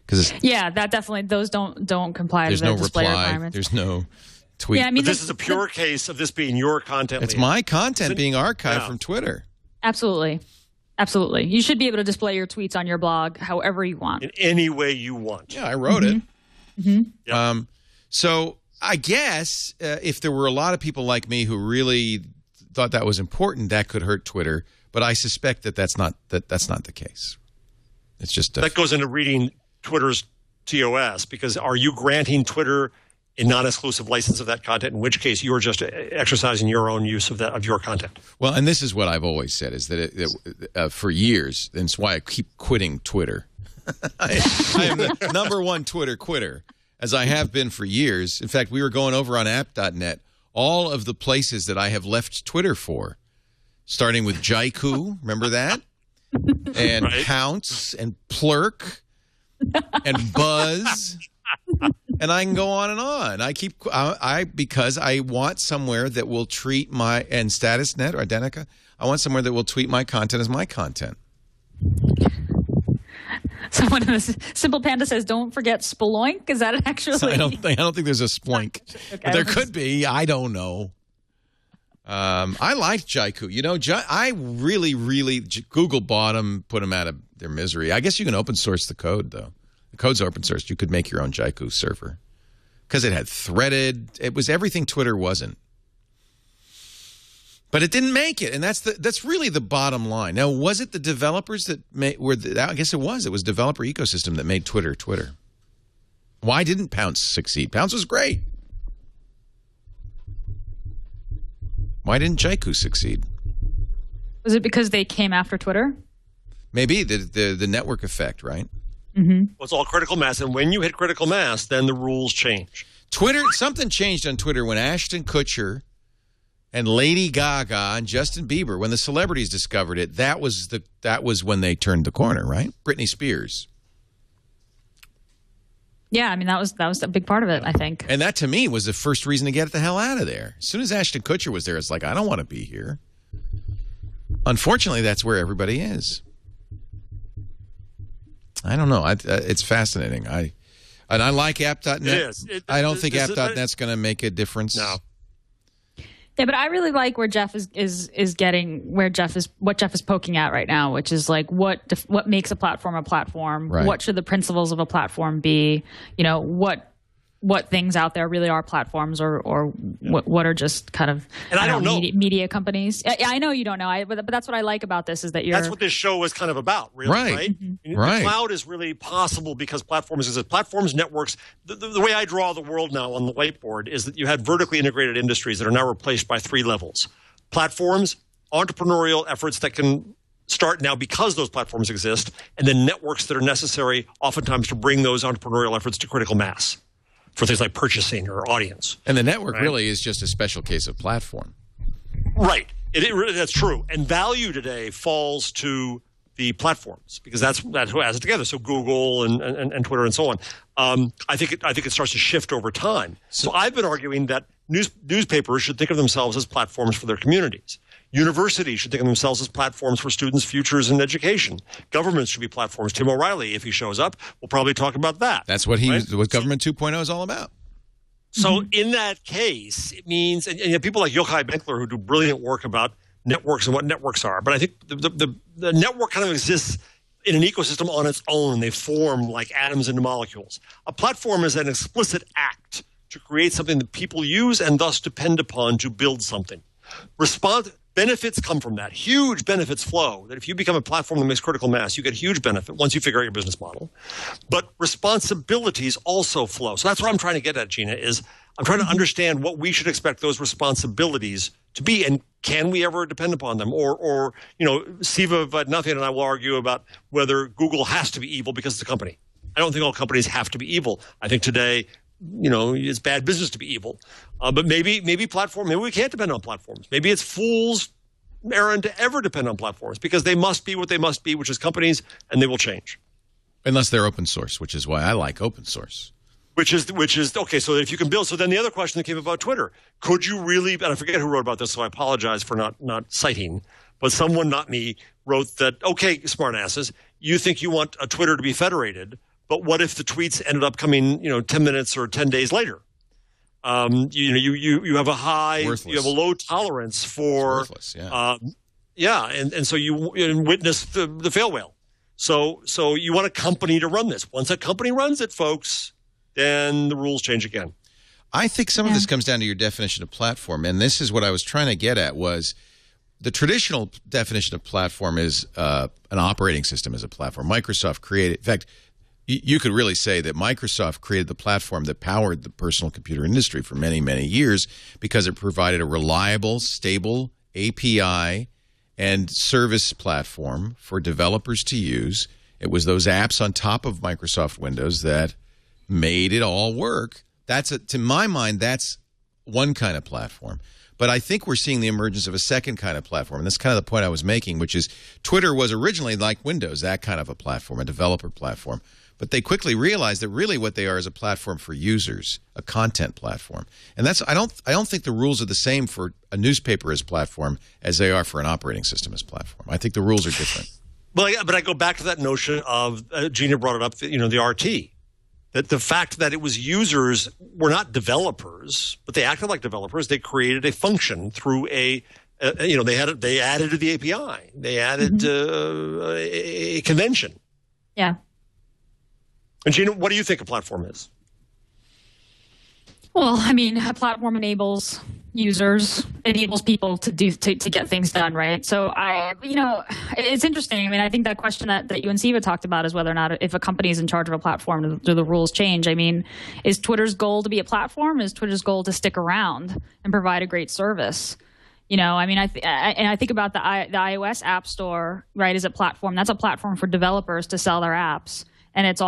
That definitely those don't comply to the display requirements. There's no tweet. Yeah, I mean, this is a pure case of this being your content. It's my content being archived from Twitter. Absolutely. Absolutely. You should be able to display your tweets on your blog however you want. In any way you want. Yeah, I wrote it. Mm-hmm. Yep. So I guess if there were a lot of people like me who really thought that was important, that could hurt Twitter. But I suspect that's not the case. It's just that goes into reading Twitter's TOS, because are you granting Twitter a non-exclusive license of that content, in which case you're just exercising your own use of your content? Well, and this is what I've always said, is that for years, and it's why I keep quitting Twitter. I am the number one Twitter quitter, as I have been for years. In fact, we were going over on app.net all of the places that I have left Twitter for, starting with Jaiku, remember that? And Pounce and Plurk and Buzz. And I can go on and on. Because I want somewhere that will treat my, and StatusNet or Identica, I want somewhere that will tweet my content as my content. Someone in this Simple Panda says, "Don't forget Sploink." Is that actually? So I don't think there's a Sploink. Okay, but there could be. I don't know. I liked Jaiku. I really Google bought them, put them out of their misery. I guess you can open source the code though. The code's open source. You could make your own Jaiku server because it had threaded. It was everything Twitter wasn't. But it didn't make it, and that's really the bottom line. Now, was it the developers that I guess it was. It was developer ecosystem that made Twitter Twitter. Why didn't Pounce succeed? Pounce was great. Why didn't Jaiku succeed? Was it because they came after Twitter? Maybe the network effect, right? Mm-hmm. Well, it's all critical mass, and when you hit critical mass, then the rules change. Something changed on Twitter when Ashton Kutcher and Lady Gaga and Justin Bieber, when the celebrities discovered it, that was when they turned the corner, right? Britney Spears. Yeah, I mean, that was a big part of it, I think. And that, to me, was the first reason to get the hell out of there. As soon as Ashton Kutcher was there, it's like, I don't want to be here. Unfortunately, that's where everybody is. I don't know. It's fascinating. I like app.net. I don't think app.net's going to make a difference. No. Yeah, but I really like where Jeff is getting what Jeff is poking at right now, which is like what makes a platform a platform. Right. What should the principles of a platform be? You know, what things out there really are platforms, or what are just kind of media companies. Yeah, I know you don't know. But that's what I like about this is that that's what this show is kind of about, really, right? Mm-hmm. The cloud is really possible because platforms exist. Platforms, networks. The way I draw the world now on the whiteboard is that you had vertically integrated industries that are now replaced by 3 levels: platforms, entrepreneurial efforts that can start now because those platforms exist, and then networks that are necessary oftentimes to bring those entrepreneurial efforts to critical mass for things like purchasing or audience. And the network really is just a special case of platform. Right. That's true. And value today falls to the platforms because that's who has it together. So Google and Twitter and so on. I think it starts to shift over time. So I've been arguing that newspapers should think of themselves as platforms for their communities. Universities should think of themselves as platforms for students' futures in education. Governments should be platforms. Tim O'Reilly, if he shows up, will probably talk about that. That's what what Government 2.0 is all about. So in that case, it means, and you have people like Yochai Benkler who do brilliant work about networks and what networks are. But I think the network kind of exists in an ecosystem on its own. They form like atoms into molecules. A platform is an explicit act to create something that people use and thus depend upon to build something. Benefits come from that. Huge benefits flow. That if you become a platform that makes critical mass, you get huge benefit once you figure out your business model. But responsibilities also flow. So that's what I'm trying to get at, Gina, is I'm trying to understand what we should expect those responsibilities to be, and can we ever depend upon them? Or Siva Vaidyanathan and I will argue about whether Google has to be evil because it's a company. I don't think all companies have to be evil. I think today, it's bad business to be evil. But maybe we can't depend on platforms. Maybe it's fool's errand to ever depend on platforms because they must be what they must be, which is companies, and they will change. Unless they're open source, which is why I like open source. Which is okay. So if you can build, so then the other question that came about Twitter: could you really? And I forget who wrote about this, so I apologize for not citing. But someone, not me, wrote that. Okay, smartasses, you think you want a Twitter to be federated? But what if the tweets ended up coming, 10 minutes or 10 days later? You have you have a low tolerance for worthless, and so you witness the fail whale. So you want a company to run this. Once a company runs it, folks, then the rules change again. I think some of this comes down to your definition of platform, and this is what I was trying to get at was the traditional definition of platform is an operating system as a platform. Microsoft created, in fact, you could really say that Microsoft created the platform that powered the personal computer industry for many, many years because it provided a reliable, stable API and service platform for developers to use. It was those apps on top of Microsoft Windows that made it all work. To my mind, that's one kind of platform. But I think we're seeing the emergence of a second kind of platform. And that's kind of the point I was making, which is Twitter was originally like Windows, that kind of a platform, a developer platform. But they quickly realized that really what they are is a platform for users, a content platform. And I don't think the rules are the same for a newspaper as platform as they are for an operating system as platform. I think the rules are different. Well, but I go back to that notion of Gina brought it up, the RT. That the fact that it was users were not developers, but they acted like developers. They created a function through they added to the API. They added a convention. Yeah. And Gina, what do you think a platform is? Well, I mean, a platform enables users, enables people to get things done, right? So it's interesting. I mean, I think that question that you and Siva talked about is whether or not if a company is in charge of a platform, do the rules change? I mean, is Twitter's goal to be a platform? Is Twitter's goal to stick around and provide a great service? I mean, I think about the iOS App Store, right? As a platform, that's a platform for developers to sell their apps. And it's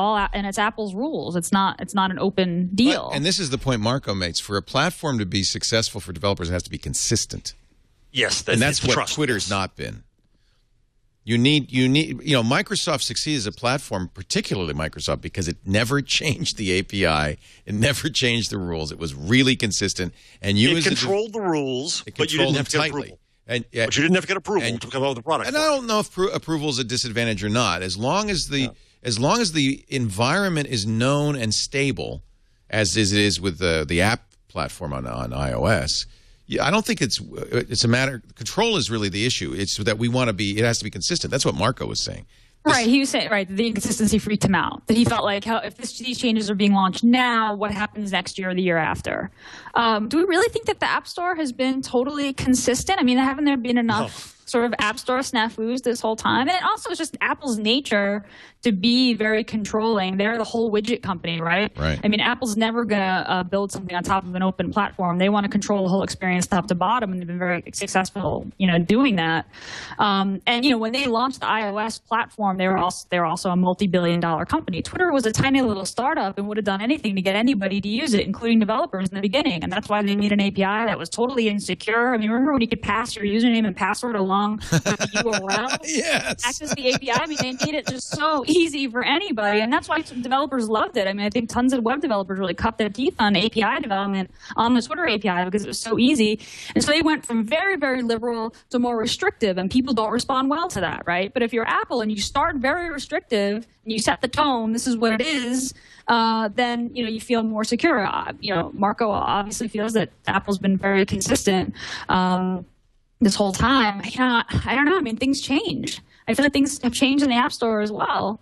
Apple's rules. It's not an open deal. And this is the point Marco makes. For a platform to be successful for developers, it has to be consistent. Yes, and that's what Twitter's not been. You need, Microsoft succeeds as a platform, particularly Microsoft, because it never changed the API. It never changed the rules. It was really consistent. And it controlled the rules, but you didn't have to get approval. But you didn't have to get approval to come out with the product. And I don't know if approval is a disadvantage or not. As long as the environment is known and stable, as it is with the app platform on iOS. I don't think it's a matter. Control is really the issue. It's that it has to be consistent. That's what Marco was saying. Right, he was saying, the inconsistency freaked him out. That he felt like, if these changes are being launched now, what happens next year or the year after? Do we really think that the App Store has been totally consistent? I mean, haven't there been enough sort of App Store snafus this whole time? And it also is just Apple's nature to be very controlling. They're the whole widget company, right? Right. I mean, Apple's never going to build something on top of an open platform. They want to control the whole experience top to bottom, and they've been very successful, doing that. And, when they launched the iOS platform, they're also a multi-billion-dollar company. Twitter was a tiny little startup and would have done anything to get anybody to use it, including developers in the beginning. And that's why they made an API that was totally insecure. I mean, remember when you could pass your username and password along with the URL? Yes. Access the API. I mean, they made it just so easy for anybody, and that's why developers loved it. I mean, I think tons of web developers really cut their teeth on API development on the Twitter API because it was so easy. And so they went from very, very liberal to more restrictive, and people don't respond well to that, right? But if you're Apple and you start very restrictive and you set the tone, this is what it is, then you feel more secure. Marco obviously feels that Apple's been very consistent this whole time. I don't know. I mean, things change. I feel like things have changed in the App Store as well.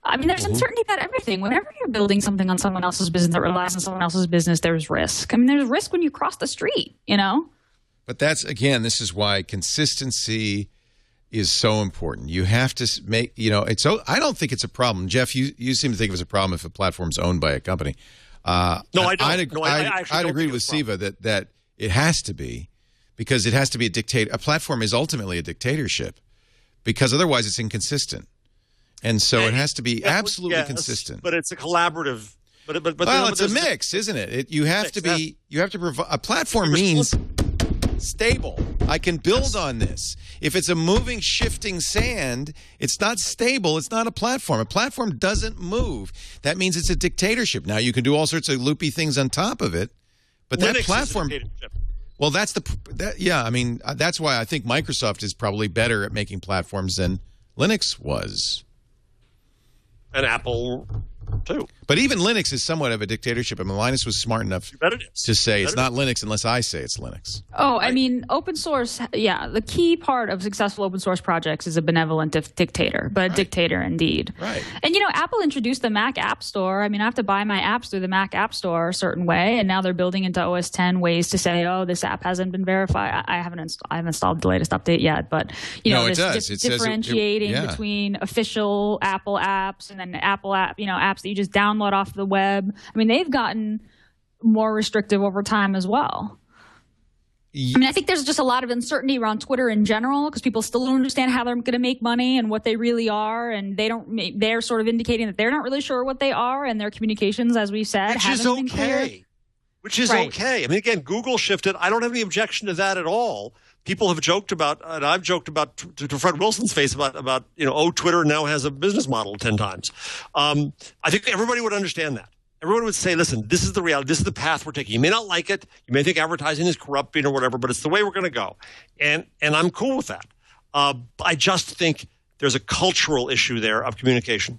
I mean, there's uncertainty about everything. Whenever you're building something on someone else's business that relies on someone else's business, there's risk. I mean, there's risk when you cross the street, But this is why consistency is so important. You have to make, I don't think it's a problem. Jeff, you seem to think it's a problem if a platform's owned by a company. No, I don't. I'd agree with Siva that it has to be, because it has to be a dictator. A platform is ultimately a dictatorship, because otherwise it's inconsistent. And so it has to be absolutely consistent. But it's a collaborative. But it's a mix, isn't it? You have to provide. A platform means stable. I can build on this. If it's a moving, shifting sand, it's not stable. It's not a platform. A platform doesn't move. That means it's a dictatorship. Now, you can do all sorts of loopy things on top of it, but Linux that platform. Is a dictatorship. Well, that's that's why I think Microsoft is probably better at making platforms than Linux was. And Apple, too. But even Linux is somewhat of a dictatorship. I mean, Linus was smart enough to say it's not Linux unless I say it's Linux. Oh, I mean, open source, the key part of successful open source projects is a benevolent dictator, but a dictator indeed. Right. And, Apple introduced the Mac App Store. I mean, I have to buy my apps through the Mac App Store a certain way, and now they're building into OS X ways to say, this app hasn't been verified. I haven't installed the latest update yet, but, it does. It differentiating between official Apple apps and then Apple app, apps that you just download off the web. I mean, they've gotten more restrictive over time as well. I mean, I think there's just a lot of uncertainty around Twitter in general because people still don't understand how they're going to make money and what they really are, and they're sort of indicating that they're not really sure what they are, and their communications, as we've said, haven't been clear. Which is okay. I mean, again, Google shifted. I don't have any objection to that at all. People have joked about, and I've joked about to Fred Wilson's face about Twitter now has a business model 10 times. I think everybody would understand that. Everyone would say, listen, this is the reality. This is the path we're taking. You may not like it. You may think advertising is corrupting or whatever, but it's the way we're going to go. And I'm cool with that. I just think there's a cultural issue there of communication.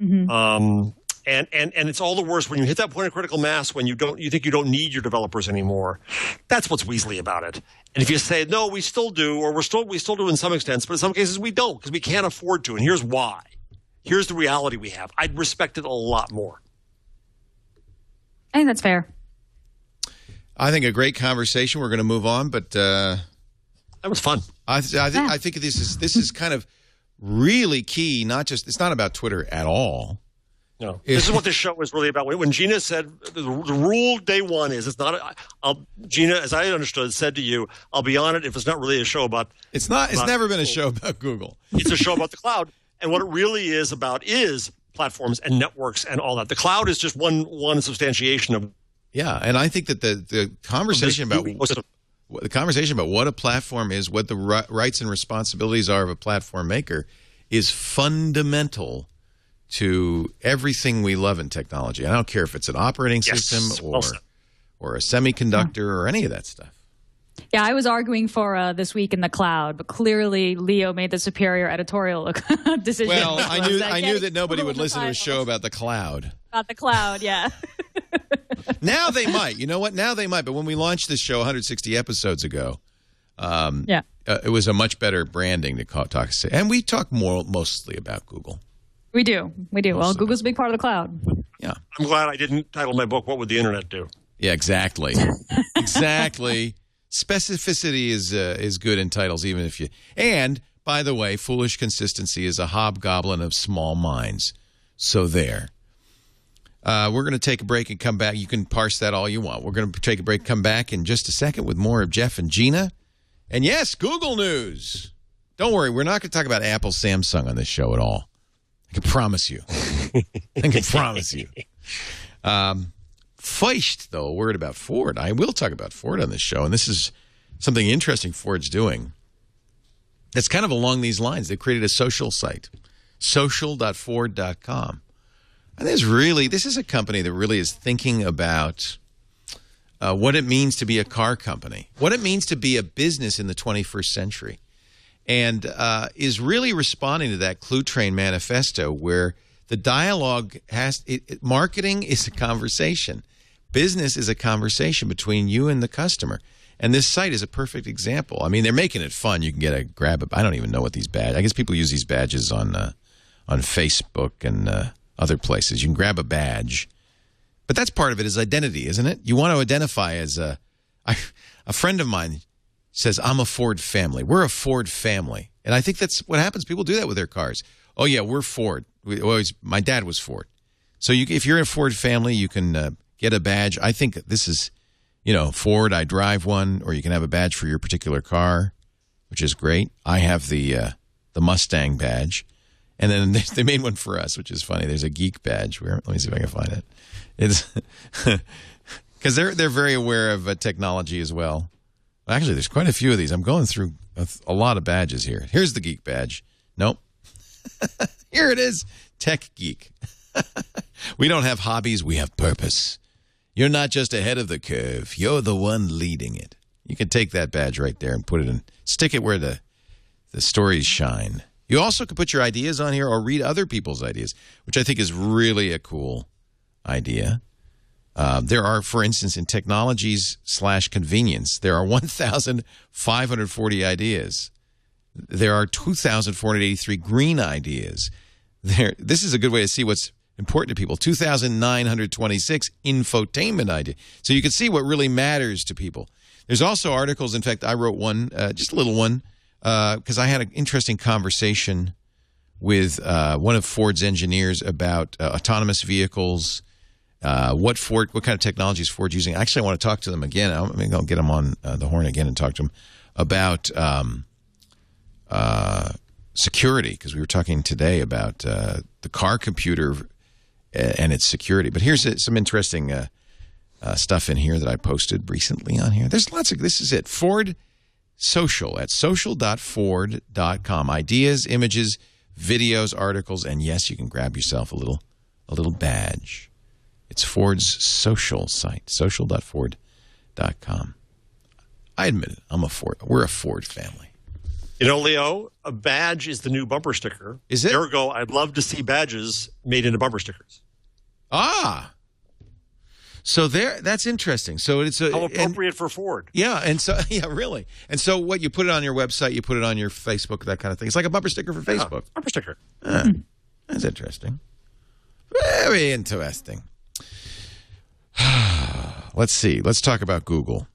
Mm-hmm. And it's all the worse when you hit that point of critical mass when you think you don't need your developers anymore. That's what's Weasley about it. And if you say, no, we still do, or we still do in some extents, but in some cases we don't because we can't afford to. And here's why. Here's the reality we have. I'd respect it a lot more. I think that's fair. I think a great conversation. We're going to move on, but that was fun. I think this is kind of really key. It's not about Twitter at all. No, this is what this show is really about. When Gina said the rule day one is it's not. Gina, as I understood, said to you, "I'll be on it if it's not really a show about." It's not. It's never been a show about Google. It's a show about the cloud, and what it really is about is platforms and networks and all that. The cloud is just one substantiation of. Yeah, and I think that the conversation about the conversation about what a platform is, what the rights and responsibilities are of a platform maker, is fundamental to everything we love in technology. I don't care if it's an operating system or a semiconductor or any of that stuff. Yeah, I was arguing for This Week in the Cloud, but clearly Leo made the superior editorial decision. Well, I knew that nobody would listen to a show about the cloud. About the cloud, yeah. Now they might. You know what? Now they might. But when we launched this show 160 episodes ago, it was a much better branding to talk. And we talk mostly about Google. We do. Well, Google's a big part of the cloud. Yeah. I'm glad I didn't title my book, What Would the Internet Do? Yeah, exactly. Exactly. Specificity is good in titles, even if you... And, by the way, foolish consistency is a hobgoblin of small minds. So there. We're going to take a break and come back. You can parse that all you want. We're going to take a break, come back in just a second with more of Jeff and Gina. And, yes, Google news. Don't worry, we're not going to talk about Apple, Samsung on this show at all. I can promise you. I can promise you. Feist, though, a word about Ford. I will talk about Ford on this show, and this is something interesting Ford's doing. That's kind of along these lines. They've created a social site, social.ford.com. And this is a company that really is thinking about what it means to be a car company, what it means to be a business in the 21st century, and is really responding to that Clue Train manifesto where the dialogue marketing is a conversation. Business is a conversation between you and the customer. And this site is a perfect example. I mean, they're making it fun. You can I don't even know what these badges. I guess people use these badges on Facebook and other places. You can grab a badge. But that's part of it is identity, isn't it? You want to identify as a friend of mine says, I'm a Ford family. We're a Ford family. And I think that's what happens. People do that with their cars. Oh, yeah, we're Ford. My dad was Ford. So if you're in a Ford family, you can get a badge. I think this is, Ford, I drive one, or you can have a badge for your particular car, which is great. I have the Mustang badge. And then they made one for us, which is funny. There's a geek badge. Let me see if I can find it. It's because they're very aware of technology as well. Actually, there's quite a few of these. I'm going through a lot of badges here. Here's the geek badge. Nope. Here it is. Tech geek. We don't have hobbies. We have purpose. You're not just ahead of the curve. You're the one leading it. You can take that badge right there and put it in. Stick it where the stories shine. You also can put your ideas on here or read other people's ideas, which I think is really a cool idea. There are, for instance, in technologies/convenience, there are 1,540 ideas. There are 2,483 green ideas. This is a good way to see what's important to people. 2,926 infotainment ideas. So you can see what really matters to people. There's also articles. In fact, I wrote one, just a little one, because I had an interesting conversation with one of Ford's engineers about autonomous vehicles, what kind of technology is Ford using. Actually, I want to talk to them again. I'll get them on the horn again and talk to them about security, because we were talking today about the car computer and its security. But here's some interesting stuff in here that I posted recently on here. There's lots of, this is it, Ford Social at social.ford.com. Ideas, images, videos, articles, and yes, you can grab yourself a little badge. It's Ford's social site, social.ford.com. I admit it, we're a Ford family. Leo, a badge is the new bumper sticker. Is it? Ergo, I'd love to see badges made into bumper stickers. Ah. So that's interesting. So it's how appropriate for Ford. Yeah, and so really. And so what, you put it on your website, you put it on your Facebook, that kind of thing. It's like a bumper sticker for Facebook. Bumper sticker. That's interesting. Very interesting. Let's see. Let's talk about Google.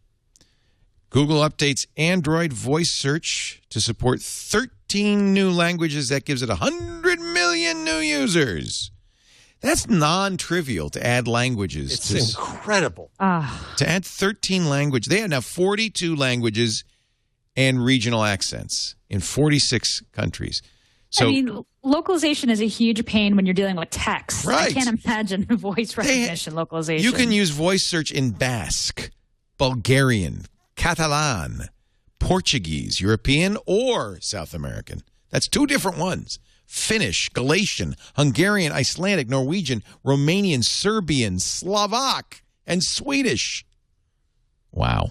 Google updates Android voice search to support 13 new languages. That gives it 100 million new users. That's non-trivial to add languages. It's incredible. To add 13 languages. They have now 42 languages and regional accents in 46 countries. So, localization is a huge pain when you're dealing with text. Right. I can't imagine voice recognition localization. You can use voice search in Basque, Bulgarian, Catalan, Portuguese, European, or South American. That's 2 different ones. Finnish, Galician, Hungarian, Icelandic, Norwegian, Romanian, Serbian, Slovak, and Swedish. Wow.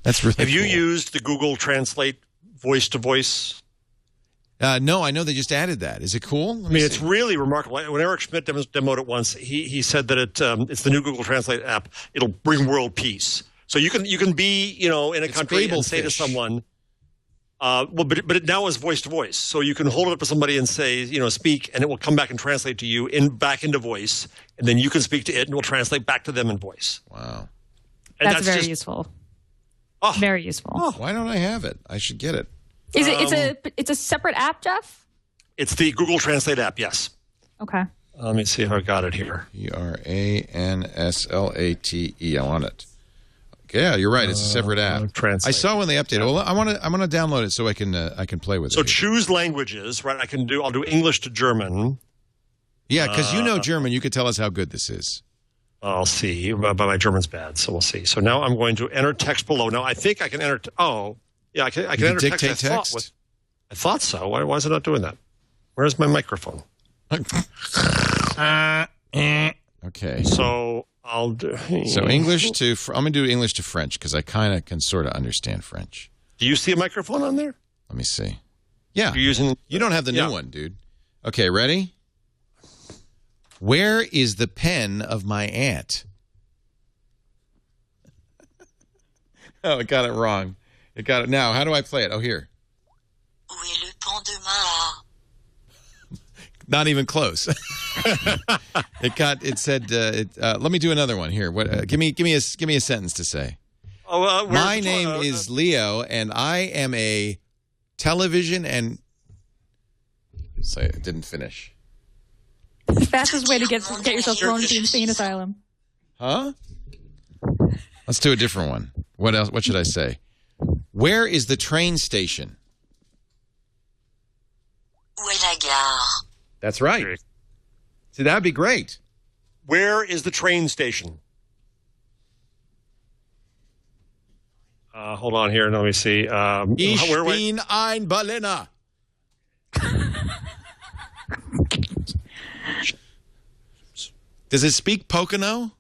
That's really Have you cool. used the Google Translate voice-to-voice? No, I know they just added that. Is it cool? I mean, it's really remarkable. When Eric Schmidt demoed it once, he said that it's the new Google Translate app. It'll bring world peace. So you can be in a country and say to someone, but it now is voice to voice. So you can hold it up to somebody and say, speak, and it will come back and translate to you back into voice, and then you can speak to it, and it will translate back to them in voice. Wow. And that's very useful. Oh, very useful. Oh, why don't I have it? I should get it. Is it? It's a separate app, Jeff? It's the Google Translate app. Yes. Okay. Let me see if I got it here. Translate. I want it. Yeah, you're right. It's a separate app. Translate. I saw when they updated. Well, I'm gonna download it so I can play with it. So choose languages, right? I'll do English to German. Yeah, because you know German. You could tell us how good this is. I'll see. But my German's bad, so we'll see. So now I'm going to enter text below. Now I think I can enter. Yeah, I can enter dictate text. I thought so. Why is it not doing that? Where's my microphone? Okay. So I'll do. So English to I'm gonna do English to French because I kind of can sort of understand French. Do you see a microphone on there? Let me see. Yeah. You're using. You don't have the new one, dude. Okay, ready? Where is the pen of my aunt? Oh, it got it wrong. It got it. Now, how do I play it? Oh, here. Où est le pen de ma? Not even close. It said. Let me do another one here. What? Give me a sentence to say. My name is Leo, and I am a television and. Say it didn't finish. The fastest way to get yourself thrown into the insane asylum. Huh? Let's do a different one. What else? What should I say? Where is the train station? Où est la gare? That's right. See, that'd be great. Where is the train station? Hold on here. Let me see. Ich bin ein Berliner. Does it speak Pocono?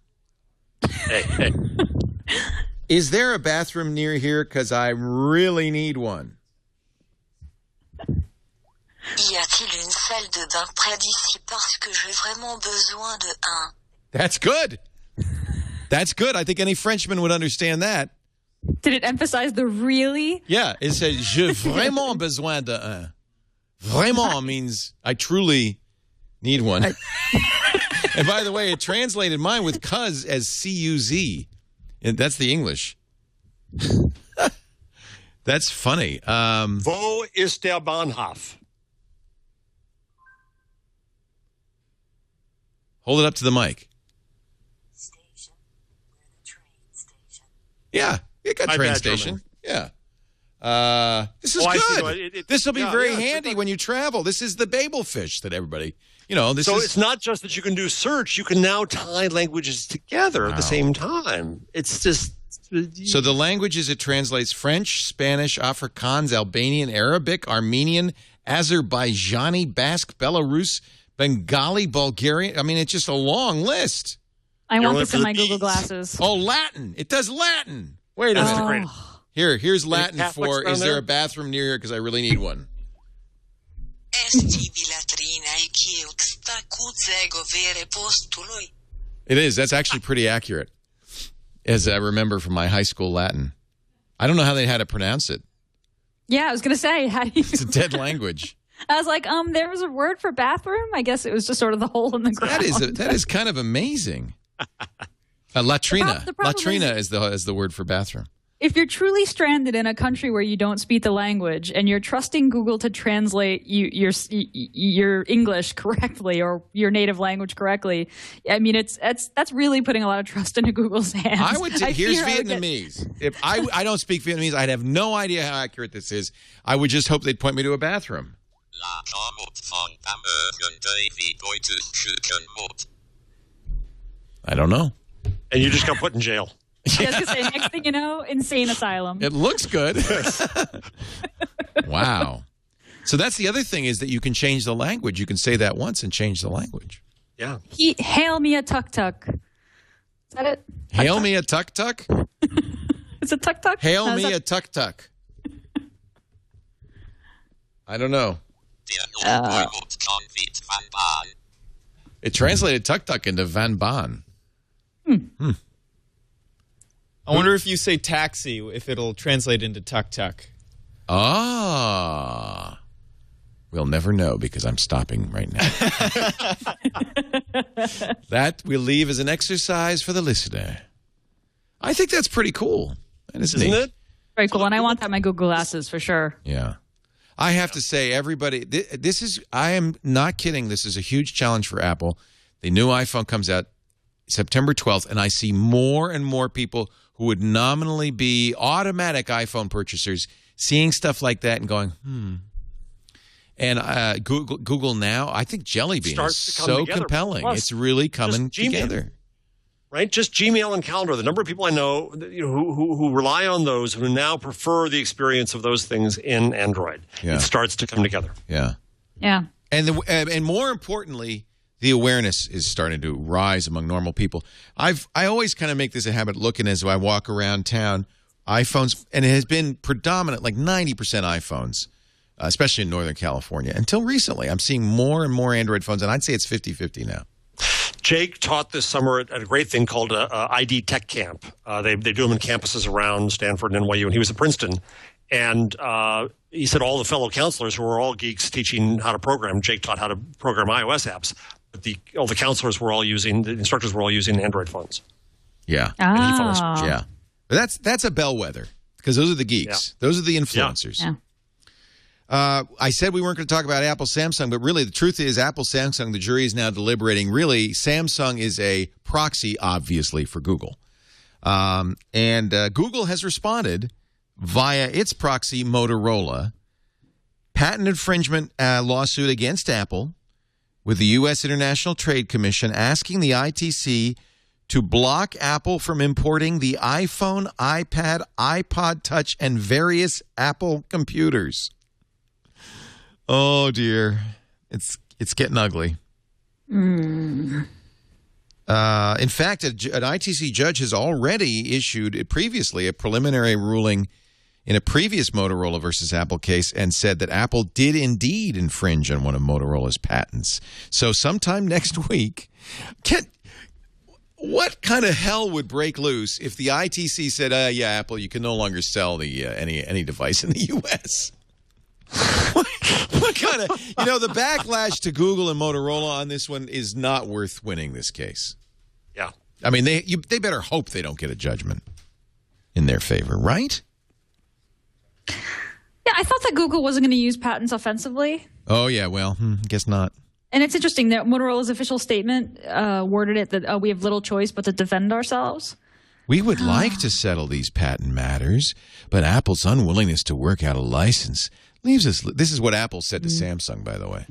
Hey. Is there a bathroom near here? Because I really need one. Y a-t-il une salle de bain près d'ici parce que j'ai vraiment besoin de un? That's good. That's good. I think any Frenchman would understand that. Did it emphasize the really? Yeah, it says j'ai vraiment besoin de un. Vraiment means I truly need one. And by the way, it translated mine with cuz as C-U-Z. And that's the English. That's funny. Wo ist der Bahnhof? Hold it up to the mic. Station. Where the train station? Yeah, it got train station. German. Yeah. This is good. This will be very handy when you travel. This is the Babelfish that everybody, it's not just that you can do search. You can now tie languages together at the same time. It's just... So the languages, it translates French, Spanish, Afrikaans, Albanian, Arabic, Armenian, Azerbaijani, Basque, Belarus, Bengali, Bulgarian. I mean, it's just a long list. I want this in my Google glasses. Oh, Latin. It does Latin. Wait a minute. Here's Latin for, is there a bathroom near here? Because I really need one. It is. That's actually pretty accurate, as I remember from my high school Latin. I don't know how they had to pronounce it. Yeah, I was going to say, how do you... It's a dead language. I was like, there was a word for bathroom? I guess it was just sort of the hole in the ground. That is kind of amazing. Latrina. Latrina is the word for bathroom. If you're truly stranded in a country where you don't speak the language and you're trusting Google to translate your English correctly or your native language correctly, I mean, that's really putting a lot of trust into Google's hands. Here's Vietnamese. If I don't speak Vietnamese, I'd have no idea how accurate this is. I would just hope they'd point me to a bathroom. I don't know. And you just got put in jail. I was going to say, next thing you know, insane asylum. It looks good. Wow. So that's the other thing is that you can change the language. You can say that once and change the language. Yeah. Hail me a tuk-tuk. Is that it? Hail me a tuk-tuk? Is it tuk-tuk? Hail me a tuk-tuk. I don't know. It translated tuk-tuk into Van Ban. I wonder if you say taxi, if it'll translate into tuk-tuk. Ah. We'll never know because I'm stopping right now. That we'll leave as an exercise for the listener. I think that's pretty cool. That is Isn't neat. it? Very cool. And I want that in my Google Glasses for sure. Yeah. I have to say, everybody, I am not kidding. This is a huge challenge for Apple. The new iPhone comes out September 12th, and I see more and more people who would nominally be automatic iPhone purchasers seeing stuff like that and going, And Google Now, I think Jelly Bean is so together. Compelling. Plus, it's really coming together. Right? Just Gmail and Calendar. The number of people I know, who rely on those, who now prefer the experience of those things in Android. Yeah. It starts to come together. Yeah. Yeah. And more importantly, the awareness is starting to rise among normal people. I always kind of make this a habit looking as I walk around town, iPhones, and it has been predominant, like 90% iPhones, especially in Northern California. Until recently, I'm seeing more and more Android phones, and I'd say it's 50-50 now. Jake taught this summer at a great thing called ID Tech Camp. They do them in campuses around Stanford and NYU, and he was at Princeton. And he said all the fellow counselors who were all geeks teaching how to program, Jake taught how to program iOS apps. But all the counselors were all using, the instructors were all using Android phones. Yeah. Oh. Yeah. But that's a bellwether because those are the geeks. Yeah. Those are the influencers. Yeah. I said we weren't going to talk about Apple, Samsung, but really the truth is Apple, Samsung, the jury is now deliberating. Really, Samsung is a proxy, obviously, for Google. And Google has responded via its proxy, Motorola, patent infringement lawsuit against Apple with the U.S. International Trade Commission asking the ITC to block Apple from importing the iPhone, iPad, iPod Touch, and various Apple computers. Oh, dear. It's getting ugly. In fact, an ITC judge has already issued previously a preliminary ruling in a previous Motorola versus Apple case and said that Apple did indeed infringe on one of Motorola's patents. So sometime next week, what kind of hell would break loose if the ITC said, yeah, Apple, you can no longer sell the any device in the U.S.? What kind of, the backlash to Google and Motorola on this one is not worth winning this case. Yeah. I mean, they better hope they don't get a judgment in their favor, right? Yeah, I thought that Google wasn't going to use patents offensively. Oh, yeah, well, guess not. And it's interesting that Motorola's official statement worded it that we have little choice but to defend ourselves. We would like to settle these patent matters, but Apple's unwillingness to work out a license leaves us. This is what Apple said to Samsung, by the way.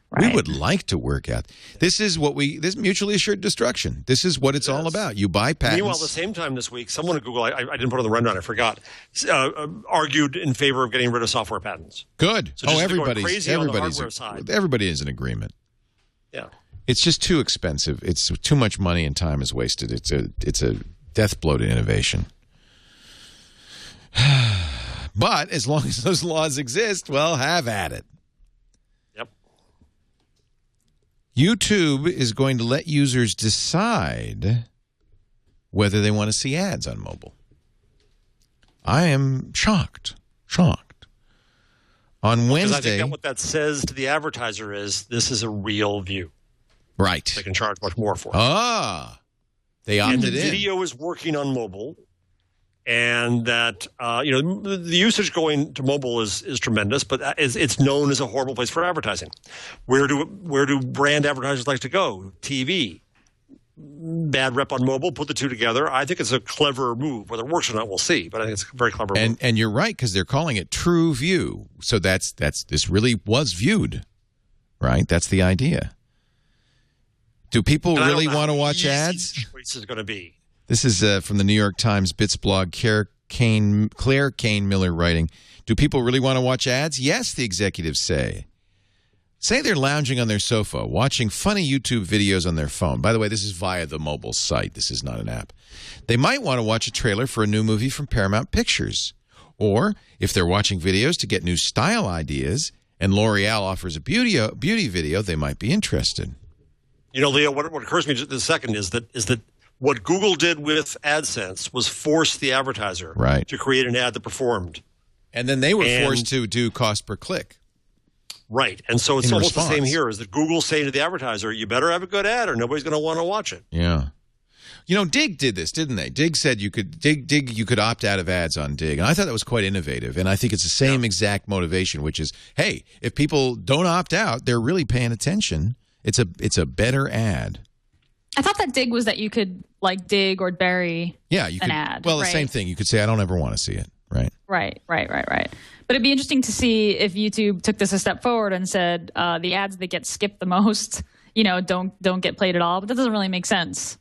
Right. We would like to work out. This is this mutually assured destruction. This is what it's all about. You buy patents. Meanwhile, at the same time this week, someone at Google, I didn't put it on the rundown, I forgot, argued in favor of getting rid of software patents. Good. So everybody is in agreement. Yeah. It's just too expensive. It's too much money and time is wasted. It's a death blow to innovation. But as long as those laws exist, well, have at it. Yep. YouTube is going to let users decide whether they want to see ads on mobile. I am shocked. On Wednesday, I think that what that says to the advertiser is this is a real view. Right. They can charge much more for it. They opted in. And the video is working on mobile. And that, the usage going to mobile is tremendous, but it's known as a horrible place for advertising. Where do brand advertisers like to go? TV. Bad rep on mobile. Put the two together. I think it's a clever move. Whether it works or not, we'll see. But I think it's a very clever move. And you're right, because they're calling it True View. So this really was viewed, right? That's the idea. Do people really want to watch ads? The choice is going to be. This is from the New York Times Bits blog. Claire Kane Miller writing, do people really want to watch ads? Yes, the executives say. Say they're lounging on their sofa, watching funny YouTube videos on their phone. By the way, this is via the mobile site. This is not an app. They might want to watch a trailer for a new movie from Paramount Pictures. Or, if they're watching videos to get new style ideas, and L'Oreal offers a beauty video, they might be interested. You know, Leo, what occurs to me just in a second is that what Google did with AdSense was force the advertiser to create an ad that performed. And then they were forced to do cost per click. Right. And so it's almost the same here, is that Google's saying to the advertiser, you better have a good ad or nobody's going to want to watch it. Yeah. You know, Dig did this, didn't they? Dig said you could opt out of ads on Dig. And I thought that was quite innovative. And I think it's the same exact motivation, which is, hey, if people don't opt out, they're really paying attention. It's a better ad. I thought that Dig was that you could like dig or bury an ad. Well, the same thing. You could say, I don't ever want to see it. Right. Right. But it'd be interesting to see if YouTube took this a step forward and said the ads that get skipped the most, don't get played at all. But that doesn't really make sense,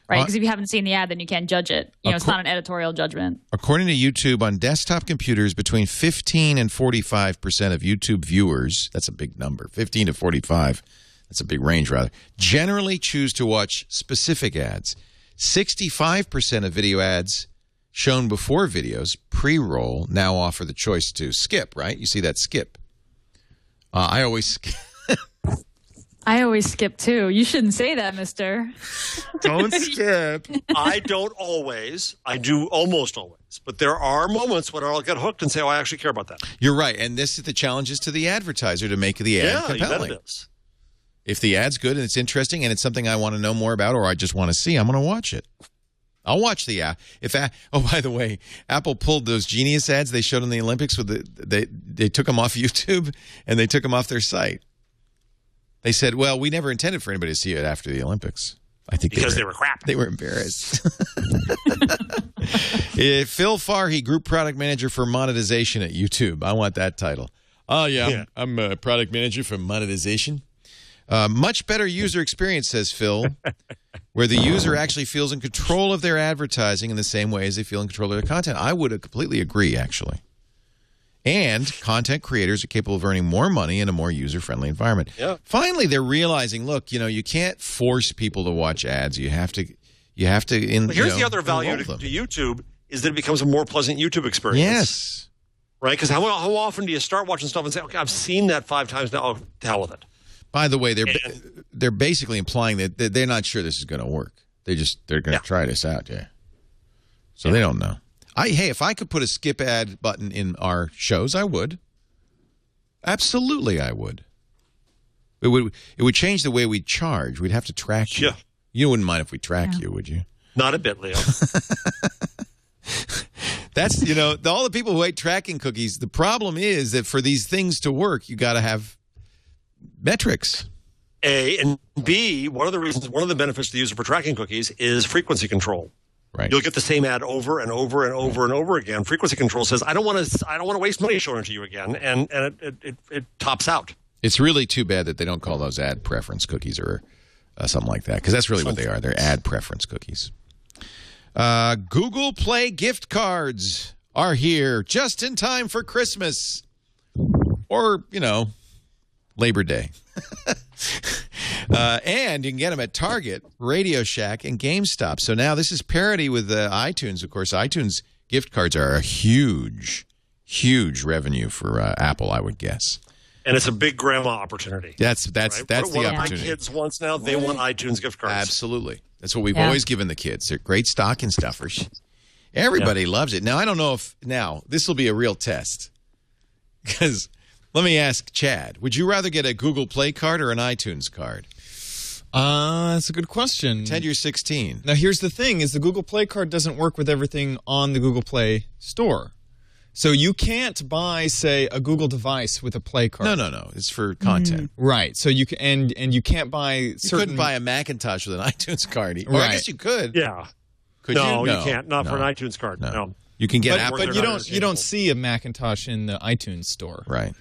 right? Because if you haven't seen the ad, then you can't judge it. It's not an editorial judgment. According to YouTube, on desktop computers, between 15 and 45% of YouTube viewers, that's a big number, 15 to 45, that's a big range rather, generally choose to watch specific ads. 65% of video ads shown before videos, pre-roll, now offer the choice to skip, right? You see that skip. I always skip, too. You shouldn't say that, mister. Don't skip. I don't always. I do almost always. But there are moments when I'll get hooked and say, I actually care about that. You're right. And this is the challenge is to the advertiser to make the ad compelling. You bet it is. If the ad's good and it's interesting and it's something I want to know more about or I just want to see, I'm going to watch it. I'll watch the ad. By the way, Apple pulled those Genius ads they showed in the Olympics. They took them off YouTube and they took them off their site. They said, "Well, we never intended for anybody to see it after the Olympics." I think because they were crap. They were embarrassed. Phil Farhi, Group Product Manager for Monetization at YouTube. I want that title. Oh yeah. I'm a product manager for monetization. Much better user experience, says Phil, where the user actually feels in control of their advertising in the same way as they feel in control of their content. I would completely agree, actually. And content creators are capable of earning more money in a more user-friendly environment. Yeah. Finally, they're realizing, look, you can't force people to watch ads. You have to. Here's the other value to YouTube is that it becomes a more pleasant YouTube experience. Yes. Right? Because how often do you start watching stuff and say, okay, I've seen that 5 times now. Oh, to hell with it. By the way, they're basically implying that they're not sure this is going to work. They're going to try this out, So they don't know. If I could put a skip ad button in our shows, I would. Absolutely, I would. It would change the way we charge. We'd have to track you. Yeah. You wouldn't mind if we track you, would you? Not a bit, Leo. That's all the people who hate tracking cookies. The problem is that for these things to work, you got to have metrics. A and B, one of the benefits to the user for tracking cookies is frequency control. Right. You'll get the same ad over and over and over and over again. Frequency control says, I don't want to waste money showing it to you again, and it tops out. It's really too bad that they don't call those ad preference cookies or something like that, because that's really what they are. They're ad preference cookies. Google Play gift cards are here just in time for Christmas. Or, Labor Day. And you can get them at Target, Radio Shack, and GameStop. So now this is parity with iTunes. Of course, iTunes gift cards are a huge, huge revenue for Apple, I would guess. And it's a big grandma opportunity. That's the opportunity. My kids wants now, they want iTunes gift cards. Absolutely. That's what we've always given the kids. They're great stocking stuffers. Everybody loves it. Now, I don't know if this will be a real test. Because let me ask Chad, would you rather get a Google Play card or an iTunes card? That's a good question. Pretend you're 16. Now, here's the thing, is the Google Play card doesn't work with everything on the Google Play store. So you can't buy, say, a Google device with a Play card. No. It's for content. Right. So you can, and you can't buy certain... You couldn't buy a Macintosh with an iTunes card. Or right. I guess you could. Yeah. Could you? You can't. Not for an iTunes card. No. You can get Apple. But you don't see a Macintosh in the iTunes store. Right.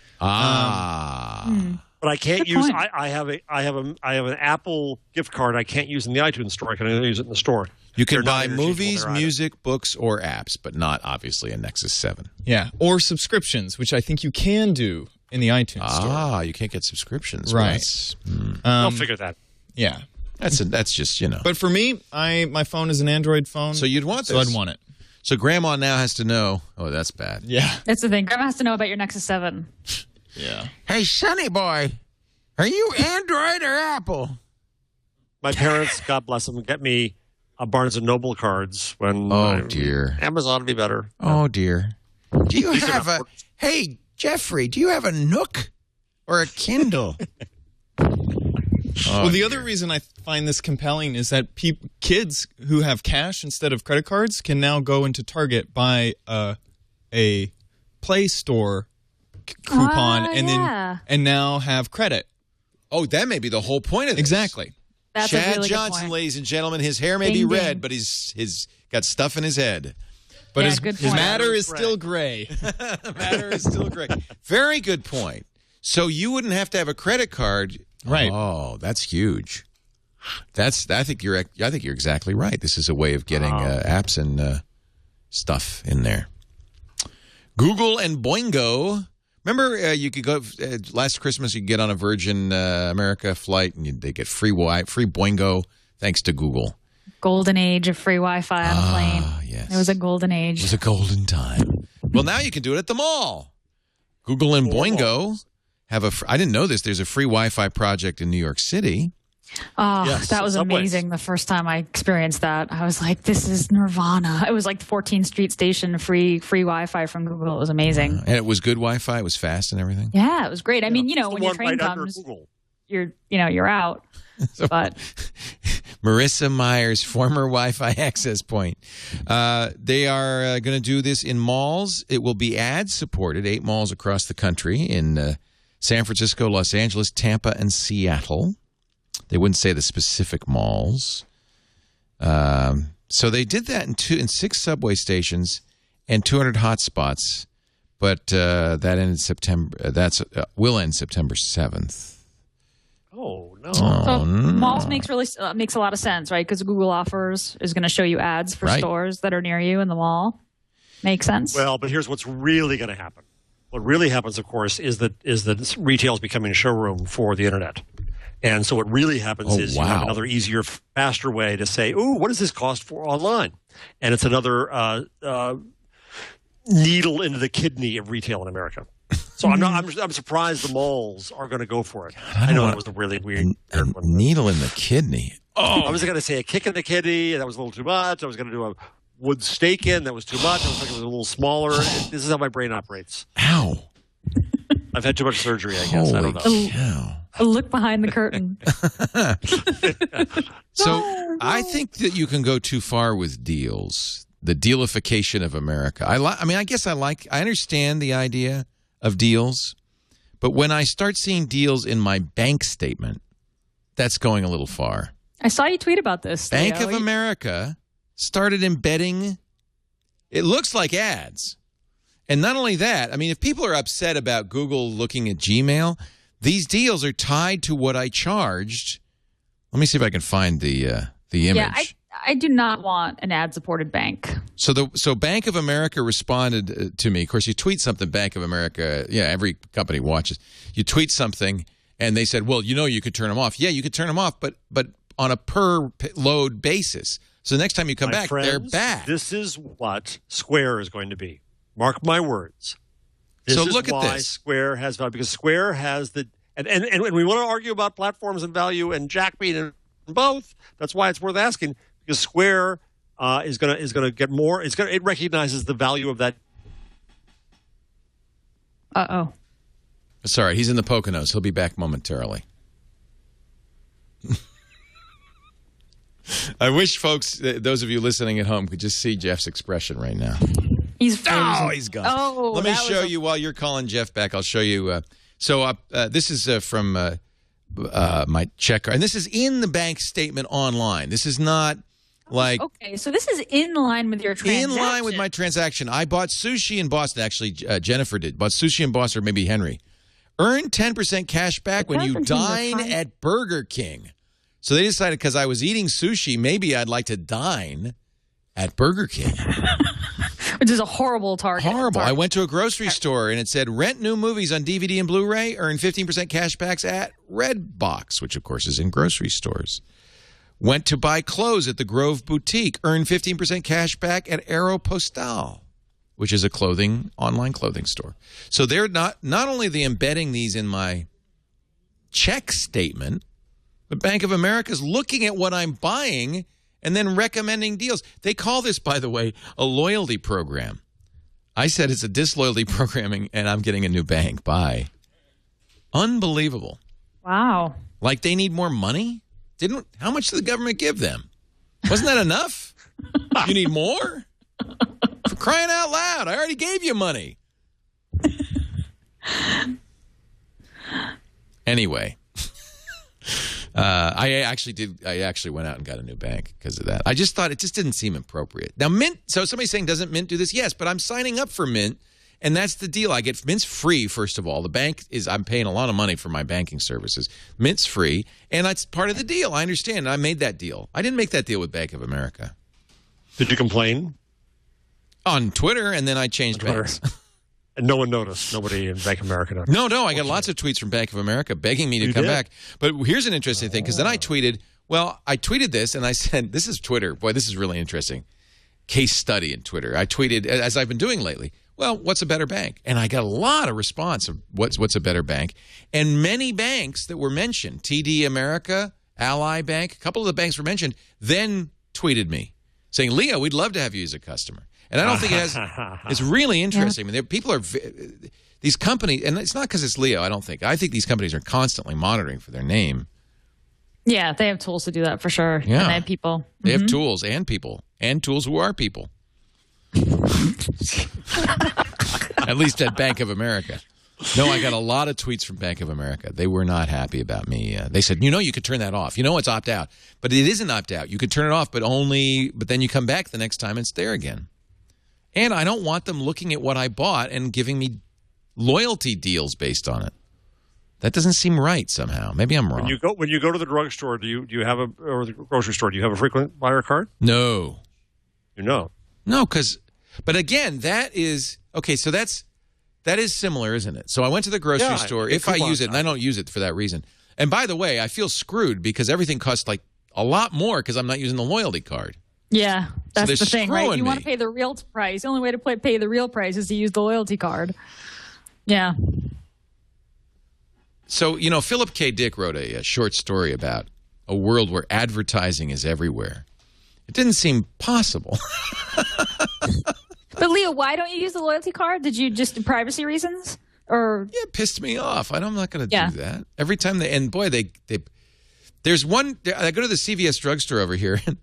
But I can't Good use. point. I have an Apple gift card. I can't use in the iTunes store. I can only use it in the store. You can They're not buy interchangeable movies, there either. music, books, or apps, but not obviously a Nexus 7. Yeah, or subscriptions, which I think you can do in the iTunes store. Ah, you can't get subscriptions. Right. Well, that's, I'll figure that. Yeah. that's just, But for me, my phone is an Android phone. So you'd want So this. I'd want it. So Grandma now has to know. Oh, that's bad. Yeah. That's the thing. Grandma has to know about your Nexus 7. Yeah. Hey, Sonny boy, are you Android or Apple? My parents, God bless them, get me Barnes and Noble cards when. Oh, dear. Amazon would be better. Oh, dear. Do you have a... Hey, Jeffrey, do you have a Nook or a Kindle? Well, the other reason I find this compelling is that kids who have cash instead of credit cards can now go into Target, buy a Play Store coupon, and now have credit. Oh, that may be the whole point of this. Exactly. That's a Chad really good Johnson, point. ladies and gentlemen, his hair may be Ding, red, ding. but he's got stuff in his head. But Yeah, his good his point. matter is still gray. Matter is still great. Very good point. So you wouldn't have to have a credit card, Right. Oh, that's huge. I think you're exactly right. This is a way of getting apps and stuff in there. Google and Boingo. Remember, you could go last Christmas. You could get on a Virgin America flight, and they get free Boingo thanks to Google. Golden age of free Wi-Fi on a plane. Yes. It was a golden age. It was a golden time. Well, now you can do it at the mall. Google and Boingo have I didn't know this. There's a free Wi-Fi project in New York City. Oh, Yes, that was subways. amazing the first time I experienced that. I was like, this is nirvana. It was like 14th Street Station, free Wi-Fi from Google. It was amazing. And it was good Wi-Fi. It was fast and everything. Yeah, it was great. I mean, It's the when your one train right under comes, Google. you're out. But Marissa Meyer's former Wi-Fi access point. They are going to do this in malls. It will be ad-supported, 8 malls across the country in San Francisco, Los Angeles, Tampa, and Seattle. They wouldn't say the specific malls. So they did that in 6 subway stations and 200 hotspots, but that ended September. Will end September 7th. Oh, no. so malls makes a lot of sense, right? Because Google offers is going to show you ads for Right. stores that are near you in the mall. Makes sense. Well, but here's what's really going to happen. What really happens, of course, is that retail is becoming a showroom for the internet. And so what really happens is you have another easier, faster way to say, ooh, what does this cost for online? And it's another needle into the kidney of retail in America. So I'm surprised the malls are going to go for it. I know that was a really weird one. Needle in the kidney. I was going to say a kick in the kidney. That was a little too much. I was going to do a wood stake in. That was too much. I was thinking it was a little smaller. This is how my brain operates. Ow. I've had too much surgery, I guess. I don't know. Holy cow. A look behind the curtain. So I think that you can go too far with deals. The dealification of America. I understand the idea of deals, but when I start seeing deals in my bank statement, that's going a little far. I saw you tweet about this. Bank Leo. of America started embedding, it looks like ads. And not only that, I mean, if people are upset about Google looking at Gmail, these deals are tied to what I charged. Let me see if I can find the image. Yeah, I do not want an ad-supported bank. So Bank of America responded to me. Of course, you tweet something, Bank of America, every company watches. You tweet something, and they said, well, you could turn them off. Yeah, you could turn them off, but on a per load basis. So next time you come back, friends, they're back. This is what Square is going to be. Mark my words. So look at why this. Square has value, because Square has the and we want to argue about platforms and value and Jack being in both. That's why it's worth asking, because Square is gonna get more. It recognizes the value of that. Uh-oh. Sorry, he's in the Poconos. He'll be back momentarily. I wish folks, those of you listening at home, could just see Jeff's expression right now. He's frozen. Oh, he's gone. Oh, let me that show was you while you're calling Jeff back. I'll show you. This is from my checker, and this is in the bank statement online. This is not like Okay, so this is in line with your transaction. in line with my transaction. I bought sushi in Boston. Actually, Jennifer did. Bought sushi in Boston, or maybe Henry, Earn 10% cash back when you dine at Burger King. So they decided because I was eating sushi, maybe I'd like to dine at Burger King. Which is a horrible target. Horrible. I went to a grocery store and it said, rent new movies on DVD and Blu-ray, earn 15% cash backs at Redbox, which of course is in grocery stores. Went to buy clothes at the Grove Boutique, earn 15% cash back at Aeropostale, which is a online clothing store. So they're not only they embedding these in my check statement, but Bank of America is looking at what I'm buying and then recommending deals. They call this, by the way, a loyalty program. I said it's a disloyalty programming, and I'm getting a new bank. Bye. Unbelievable. Wow. Like they need more money? How much did the government give them? Wasn't that enough? You need more? For crying out loud, I already gave you money. Anyway, I actually went out and got a new bank because of that. I just thought it just didn't seem appropriate. Now, Mint, so somebody's saying, doesn't Mint do this? Yes, but I'm signing up for Mint, and that's the deal. I get Mint's free, first of all. The bank I'm paying a lot of money for my banking services. Mint's free, and that's part of the deal. I understand. I made that deal. I didn't make that deal with Bank of America. Did you complain? On Twitter, and then I changed banks. And no one noticed. Nobody in Bank of America noticed. No, I got lots of tweets from Bank of America begging me to come back. But here's an interesting thing, because then I tweeted this, and I said, this is Twitter. Boy, this is really interesting. Case study in Twitter. I tweeted, as I've been doing lately, well, what's a better bank? And I got a lot of response of what's a better bank. And many banks that were mentioned, TD America, Ally Bank, a couple of the banks were mentioned, then tweeted me saying, Leo, we'd love to have you as a customer. And I don't think it has – it's really interesting. I mean, people are – these companies – and it's not because it's Leo, I don't think. I think these companies are constantly monitoring for their name. Yeah, they have tools to do that for sure. Yeah. And they have people. They have tools and people. And tools who are people. At least at Bank of America. No, I got a lot of tweets from Bank of America. They were not happy about me. They said, you could turn that off. It's opt out. But it isn't opt out. You could turn it off, but then you come back the next time and it's there again. And I don't want them looking at what I bought and giving me loyalty deals based on it. That doesn't seem right somehow. Maybe I'm wrong. When you go to the drugstore, or the grocery store, do you have a frequent flyer card? No. No, but again, that is okay. So that is similar, isn't it? So I went to the grocery store. If I use it, and I don't use it for that reason. And by the way, I feel screwed because everything costs like a lot more because I'm not using the loyalty card. Yeah, that's the thing, right? You want to pay the real price. The only way to pay the real price is to use the loyalty card. Yeah. So, Philip K. Dick wrote a short story about a world where advertising is everywhere. It didn't seem possible. But, Leo, why don't you use the loyalty card? Did you just privacy reasons? Or yeah, it pissed me off. I'm not going to do that. Every time they there's one. I go to the CVS drugstore over here, and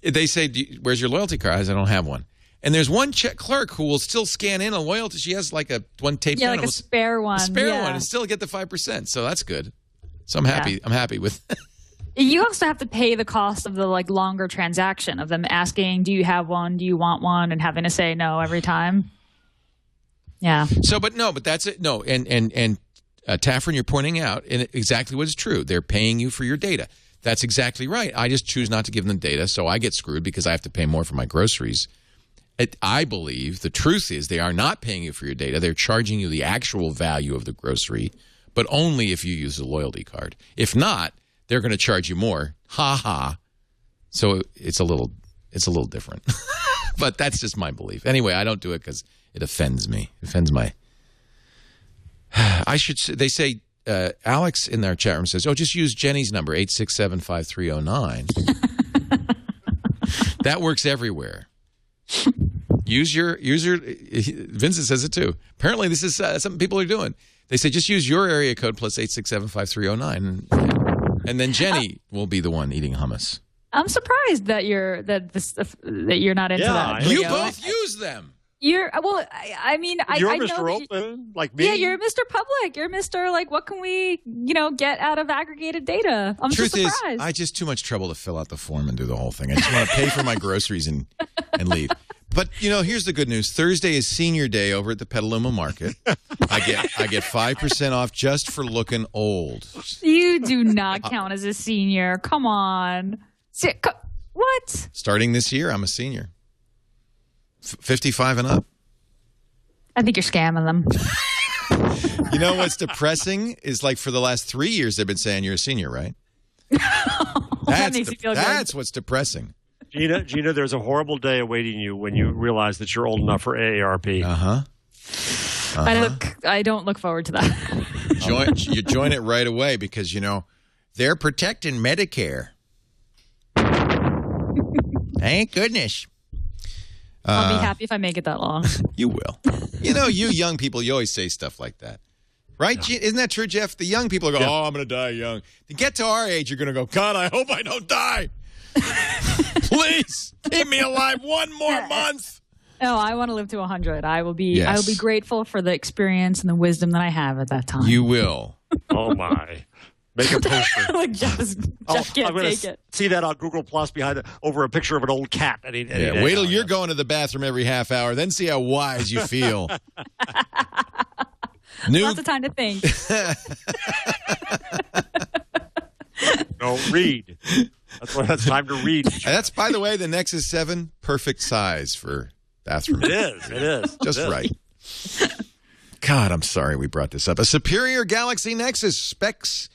they say, "Where's your loyalty card?" I said, "I don't have one." And there's one clerk who will still scan in a loyalty. She has like one taped down. Yeah, like a spare one. A spare one, and still get the 5%. So that's good. So I'm happy. Yeah. I'm happy with. You also have to pay the cost of the longer transaction of them asking, "Do you have one? Do you want one?" and having to say no every time. Yeah. So, but that's it. No, and Taffrin, you're pointing out exactly what is true. They're paying you for your data. That's exactly right. I just choose not to give them data, so I get screwed because I have to pay more for my groceries. I believe the truth is they are not paying you for your data. They're charging you the actual value of the grocery, but only if you use the loyalty card. If not, they're going to charge you more. Ha ha. So it's a little different. But that's just my belief. Anyway, I don't do it because it offends me. It offends my. They say, Alex in our chat room says, just use Jenny's number, 867-5309. That works everywhere. Use your Vincent says it too. Apparently this is something people are doing. They say, just use your area code plus 867-5309. And then Jenny will be the one eating hummus. I'm surprised that you're not into that. You both use them. You're I Mr. Open, like me. Yeah, you're Mr. Public. You're Mr. What can we, get out of aggregated data? I'm Truth just surprised. is, I just too much trouble to fill out the form and do the whole thing. I just want to pay for my groceries and leave. But, here's the good news. Thursday is senior day over at the Petaluma Market. I get 5% off just for looking old. You do not count as a senior. Come on. What? Starting this year, I'm a senior. 55 and up. I think you're scamming them. You know what's depressing is like for the last 3 years they've been saying you're a senior, right? That makes you feel good. That's what's depressing. Gina, there's a horrible day awaiting you when you realize that you're old enough for AARP. I don't look forward to that. You join it right away because, they're protecting Medicare. Thank goodness. I'll be happy if I make it that long. You will. You young people, you always say stuff like that. Right? Yeah. Isn't that true, Jeff? The young people go, I'm going to die young. To get to our age, you're going to go, God, I hope I don't die. Please keep me alive one more month. No, I want to live to 100. I will be grateful for the experience and the wisdom that I have at that time. You will. Oh, my. Make a poster. Like Jeff can't take it. See that on Google Plus behind it over a picture of an old cat. Wait till you're going to the bathroom every half hour. Then see how wise you feel. Lots of time to think. No, read. That's time to read. That's, by the way, the Nexus 7, perfect size for bathroom. It is. Just right. God, I'm sorry we brought this up. A superior Galaxy Nexus specs.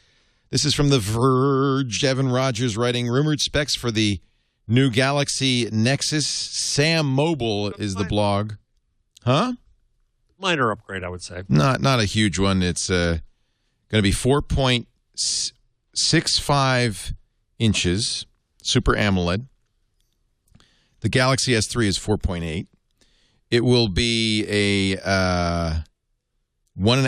This is from The Verge. Evan Rogers writing rumored specs for the new Galaxy Nexus. Sam Mobile is the blog. Huh? Minor upgrade, I would say. Not a huge one. It's going to be 4.65 inches, Super AMOLED. The Galaxy S3 is 4.8. It will be a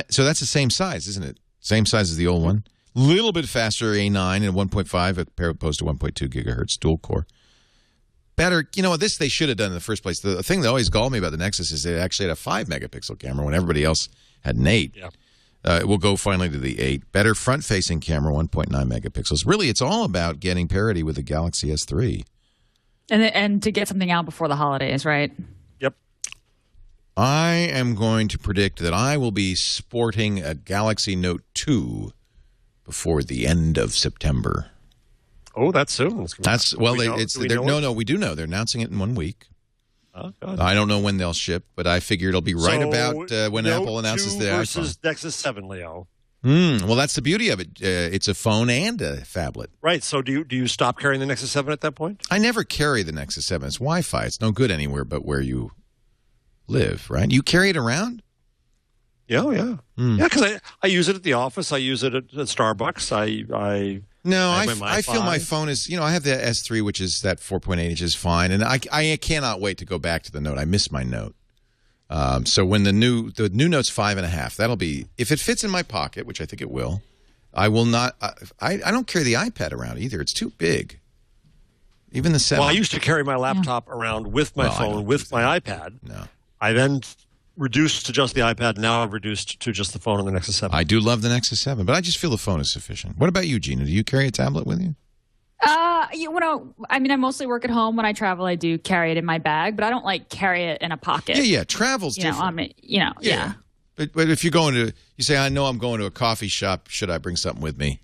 so that's the same size, isn't it? Same size as the old one. Little bit faster, A9 and 1.5 opposed to 1.2 gigahertz dual core. Better, this they should have done in the first place. The thing that always galled me about the Nexus is it actually had a 5-megapixel camera when everybody else had an 8. Yeah. It will go finally to the 8. Better front-facing camera, 1.9 megapixels. Really, it's all about getting parity with the Galaxy S3. And to get something out before the holidays, right? Yep. I am going to predict that I will be sporting a Galaxy Note 2 before the end of September. Oh, that's soon. We do know. They're announcing it in 1 week. Oh, God. I don't know when they'll ship, but I figure it'll be right about when Apple announces the iPhone. Versus Nexus 7, Leo. Well, that's the beauty of it. It's a phone and a phablet. Right. So do you stop carrying the Nexus 7 at that point? I never carry the Nexus 7. It's Wi-Fi. It's no good anywhere but where you live, right? You carry it around? Yeah. Yeah, because I use it at the office. I use it at Starbucks. I feel my phone is, I have the S3, which is that 4.8 inches fine, and I cannot wait to go back to the Note. I miss my Note. So when the new Note's 5.5, that'll be, if it fits in my pocket, which I think it will, I will not, I don't carry the iPad around either. It's too big. Even the 7. Well, I used to carry my laptop around with my phone, with my iPad. No. I then reduced to just the iPad. Now I've reduced to just the phone and the Nexus 7. I do love the Nexus 7, but I just feel the phone is sufficient. What about you, Gina? Do you carry a tablet with you? I mostly work at home. When I travel, I do carry it in my bag, but I don't carry it in a pocket. Yeah. Travel's different. Yeah. But if you're you say, I know I'm going to a coffee shop. Should I bring something with me?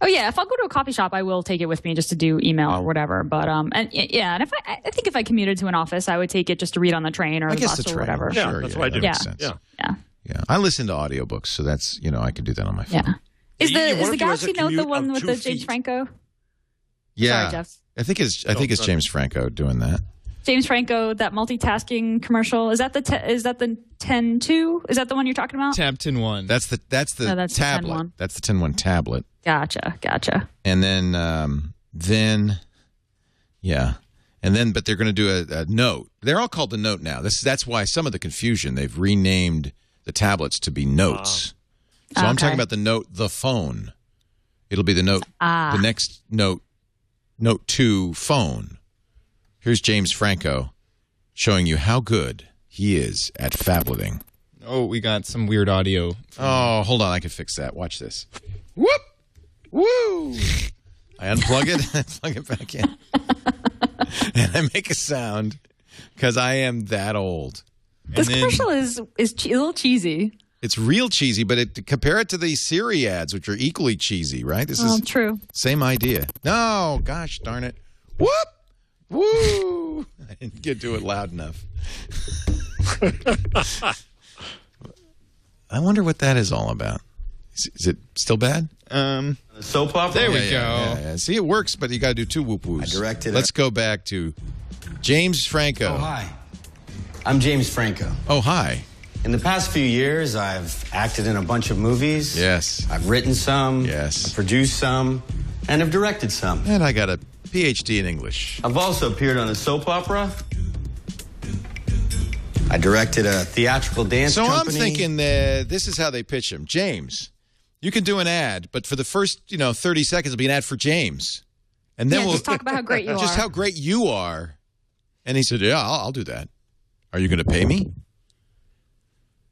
Oh yeah, if I'll go to a coffee shop, I will take it with me just to do email or whatever. But and if I think if I commuted to an office, I would take it just to read on the train or the bus or whatever. Yeah, sure, that's what I do. Makes sense. Yeah. I listen to audiobooks, so that's I could do that on my phone. Yeah. Is the Galaxy Note the one with the James Franco? Yeah. Sorry, Jeff. I think it's James Franco doing that. James Franco, that multitasking commercial. Is that the 10.2? Is that the one you're talking about? Tab 10.1. That's the tablet. The 10.1. That's the 10.1 tablet. Gotcha. And then but they're going to do a Note. They're all called the Note now. That's why some of the confusion. They've renamed the tablets to be Notes. So I'm talking about the Note, the phone. It'll be the Note, the next Note 2 phone. Here's James Franco showing you how good he is at phableting. Oh, we got some weird audio. Oh, hold on. I can fix that. Watch this. Whoop! Woo! I unplug it and I plug it back in. And I make a sound. because I am that old. This commercial is a little cheesy. It's real cheesy, but compare it to the Siri ads, which are equally cheesy, right? This is true. Same idea. No, gosh darn it. Whoop! Woo! I didn't get to it loud enough. I wonder what that is all about. Is it still bad? Soap opera? There we go. Yeah. See, it works, but you got to do two whoop-woos. I directed Let's go back to James Franco. Oh, hi. I'm James Franco. Oh, hi. In the past few years, I've acted in a bunch of movies. Yes. I've written some. Yes. I've produced some. And I've directed some. And I got a PhD in English. I've also appeared on a soap opera. I directed a theatrical dance company. I'm thinking this is how they pitch him. James, you can do an ad, but for the first 30 seconds, it'll be an ad for James. And then we'll just talk about how great you are. Just how great you are. And he said, yeah, I'll do that. Are you going to pay me?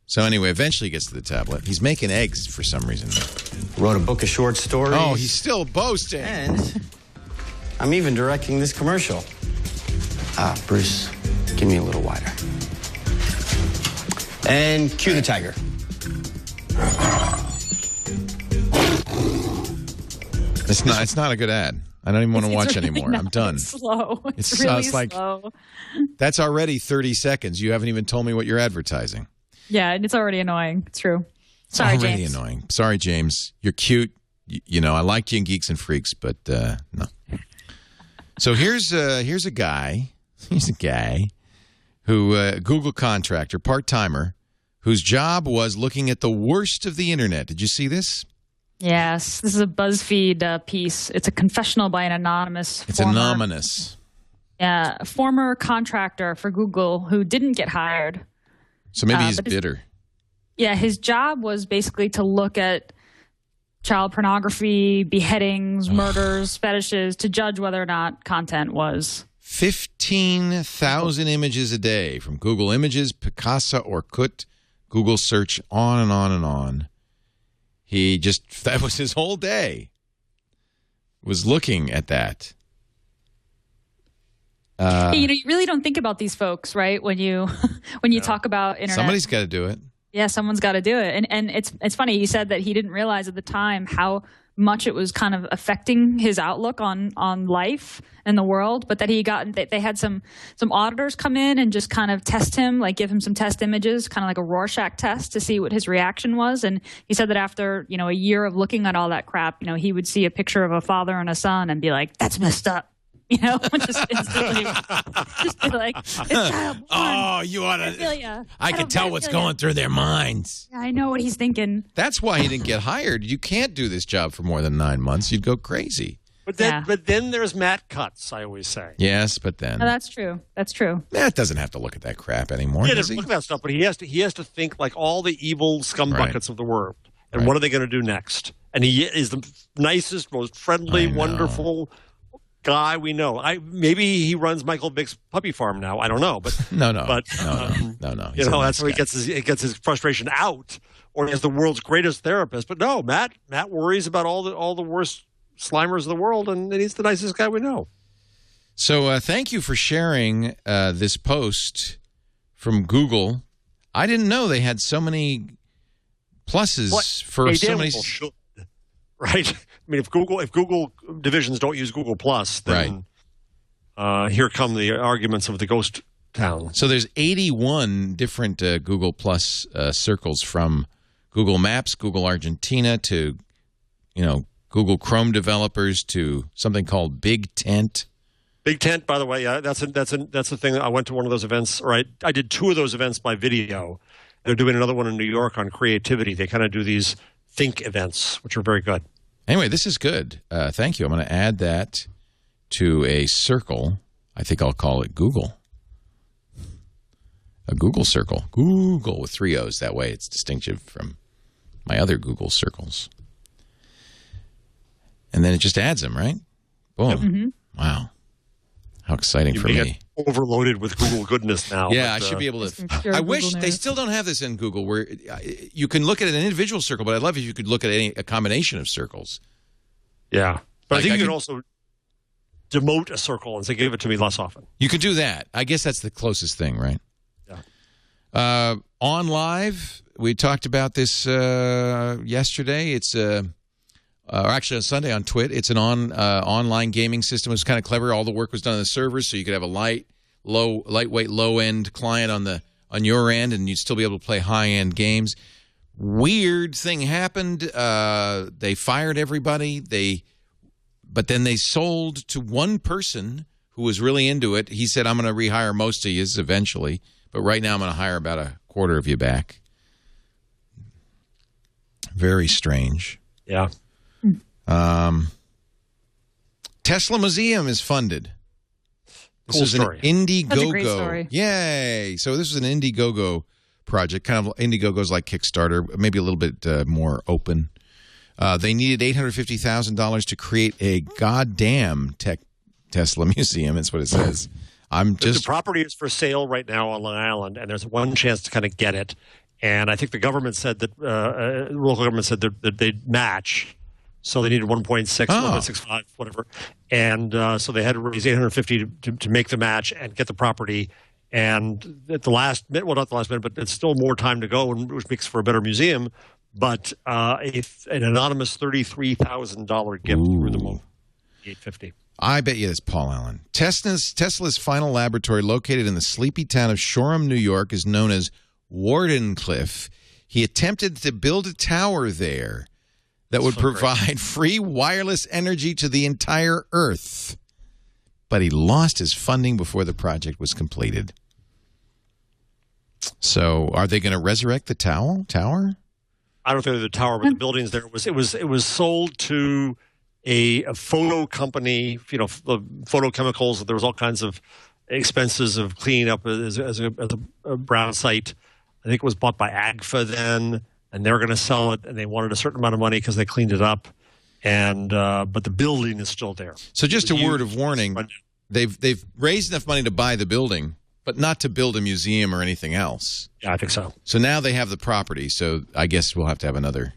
So anyway, eventually he gets to the tablet. He's making eggs for some reason. Wrote a book of short stories. Oh, he's still boasting. And I'm even directing this commercial. Bruce, give me a little wider. And cue the tiger. It's not a good ad. I don't even want to watch really anymore. I'm done. Slow. It's really like, slow. That's already 30 seconds. You haven't even told me what you're advertising. Yeah, it's already annoying. It's true. Sorry, already James. Annoying. Sorry, James. You're cute. I like you in Geeks and Freaks, but no. So here's a guy. He's a guy who Google contractor, part-timer, whose job was looking at the worst of the internet. Did you see this? Yes, this is a BuzzFeed piece. It's a confessional by an anonymous. It's anonymous. Yeah, a former contractor for Google who didn't get hired. So maybe he's bitter. Yeah, his job was basically to look at child pornography, beheadings, murders, fetishes, to judge whether or not content was. 15,000 images a day from Google Images, Picasa, Orkut, Google Search, on and on and on. That was his whole day, was looking at that. You really don't think about these folks, right? When you talk about internet. Somebody's got to do it. Yeah, someone's got to do it. And it's funny. He said that he didn't realize at the time how much it was kind of affecting his outlook on life and the world, but that they had some auditors come in and just kind of test him, like give him some test images, kind of like a Rorschach test to see what his reaction was. And he said that after, a year of looking at all that crap, he would see a picture of a father and a son and be like, that's messed up. Just instantly, just be like, it's child porn. Oh, you ought to. I can tell what's going through their minds. Yeah, I know what he's thinking. That's why he didn't get hired. You can't do this job for more than 9 months. You'd go crazy. But then there's Matt Cutts, I always say. Yes, but then. Oh, that's true. That's true. Matt doesn't have to look at that crap anymore. He doesn't look at that stuff, but he has to think like all the evil scumbuckets of the world. And what are they going to do next? And he is the nicest, most friendly, wonderful guy we know. Maybe he runs Michael Vick's puppy farm now. I don't know, but no. That's how he gets his frustration out, or he has the world's greatest therapist. But no, Matt worries about all the worst Slimers of the world, and he's the nicest guy we know. So thank you for sharing this post from Google. I didn't know they had so many pluses for so many. Right? I mean, if Google divisions don't use Google Plus, then here come the arguments of the ghost town. So there's 81 different Google Plus circles, from Google Maps, Google Argentina, to Google Chrome developers, to something called Big Tent. Big Tent, by the way, that's the thing. I went to one of those events, or I did 2 of those events by video. They're doing another one in New York on creativity. They kind of do these think events, which are very good. Anyway, this is good. Thank you. I'm going to add that to a circle. I think I'll call it Google. A Google circle. Google with 3 O's. That way it's distinctive from my other Google circles. And then it just adds them, right? Boom. Yep. Mm-hmm. Wow. How exciting for me. Overloaded with Google goodness now. Yeah, I should be able to. I wish they still don't have this in Google, where you can look at an individual circle, but I'd love if you could look at a combination of circles. Yeah. But I think you can also demote a circle and say, give it to me less often. You could do that. I guess that's the closest thing, right? Yeah. On Live, we talked about this yesterday. It's or actually on Sunday on TWiT. It's an online gaming system. It was kind of clever. All the work was done on the servers, so you could have a lightweight, low-end client on your end, and you'd still be able to play high-end games. Weird thing happened. They fired everybody. But then they sold to one person who was really into it. He said, I'm going to rehire most of you eventually, but right now I'm going to hire about a quarter of you back. Very strange. Yeah. Tesla Museum is funded. This Cool is story. An Indiegogo. That's a great story. Yay. So this is an Indiegogo project. Kind of Indiegogo's like Kickstarter, maybe a little bit more open. They needed $850,000 to create a goddamn Tesla museum. That's what it says. The property is for sale right now on Long Island, and there's one chance to kind of get it. And I think the government said that local government said that they'd match, so they needed 1.6, 1.65, whatever. And so they had to raise $850 to make the match and get the property. And at the last minute, well, not the last minute, but it's still more time to go, which makes for a better museum. But an anonymous $33,000 gift through the month, $850. I bet you it's Paul Allen. Tesla's final laboratory, located in the sleepy town of Shoreham, New York, is known as Wardenclyffe. He attempted to build a tower there that would provide free wireless energy to the entire Earth. But he lost his funding before the project was completed. So are they going to resurrect the tower? I don't think the tower, but the buildings there it was sold to a photo company, photochemicals. There was all kinds of expenses of cleaning up as a brown site. I think it was bought by AGFA then, and they were going to sell it, and they wanted a certain amount of money because they cleaned it up. And but the building is still there. So just a word of warning: they've raised enough money to buy the building, but not to build a museum or anything else. Yeah, I think so. So now they have the property. So I guess we'll have to have another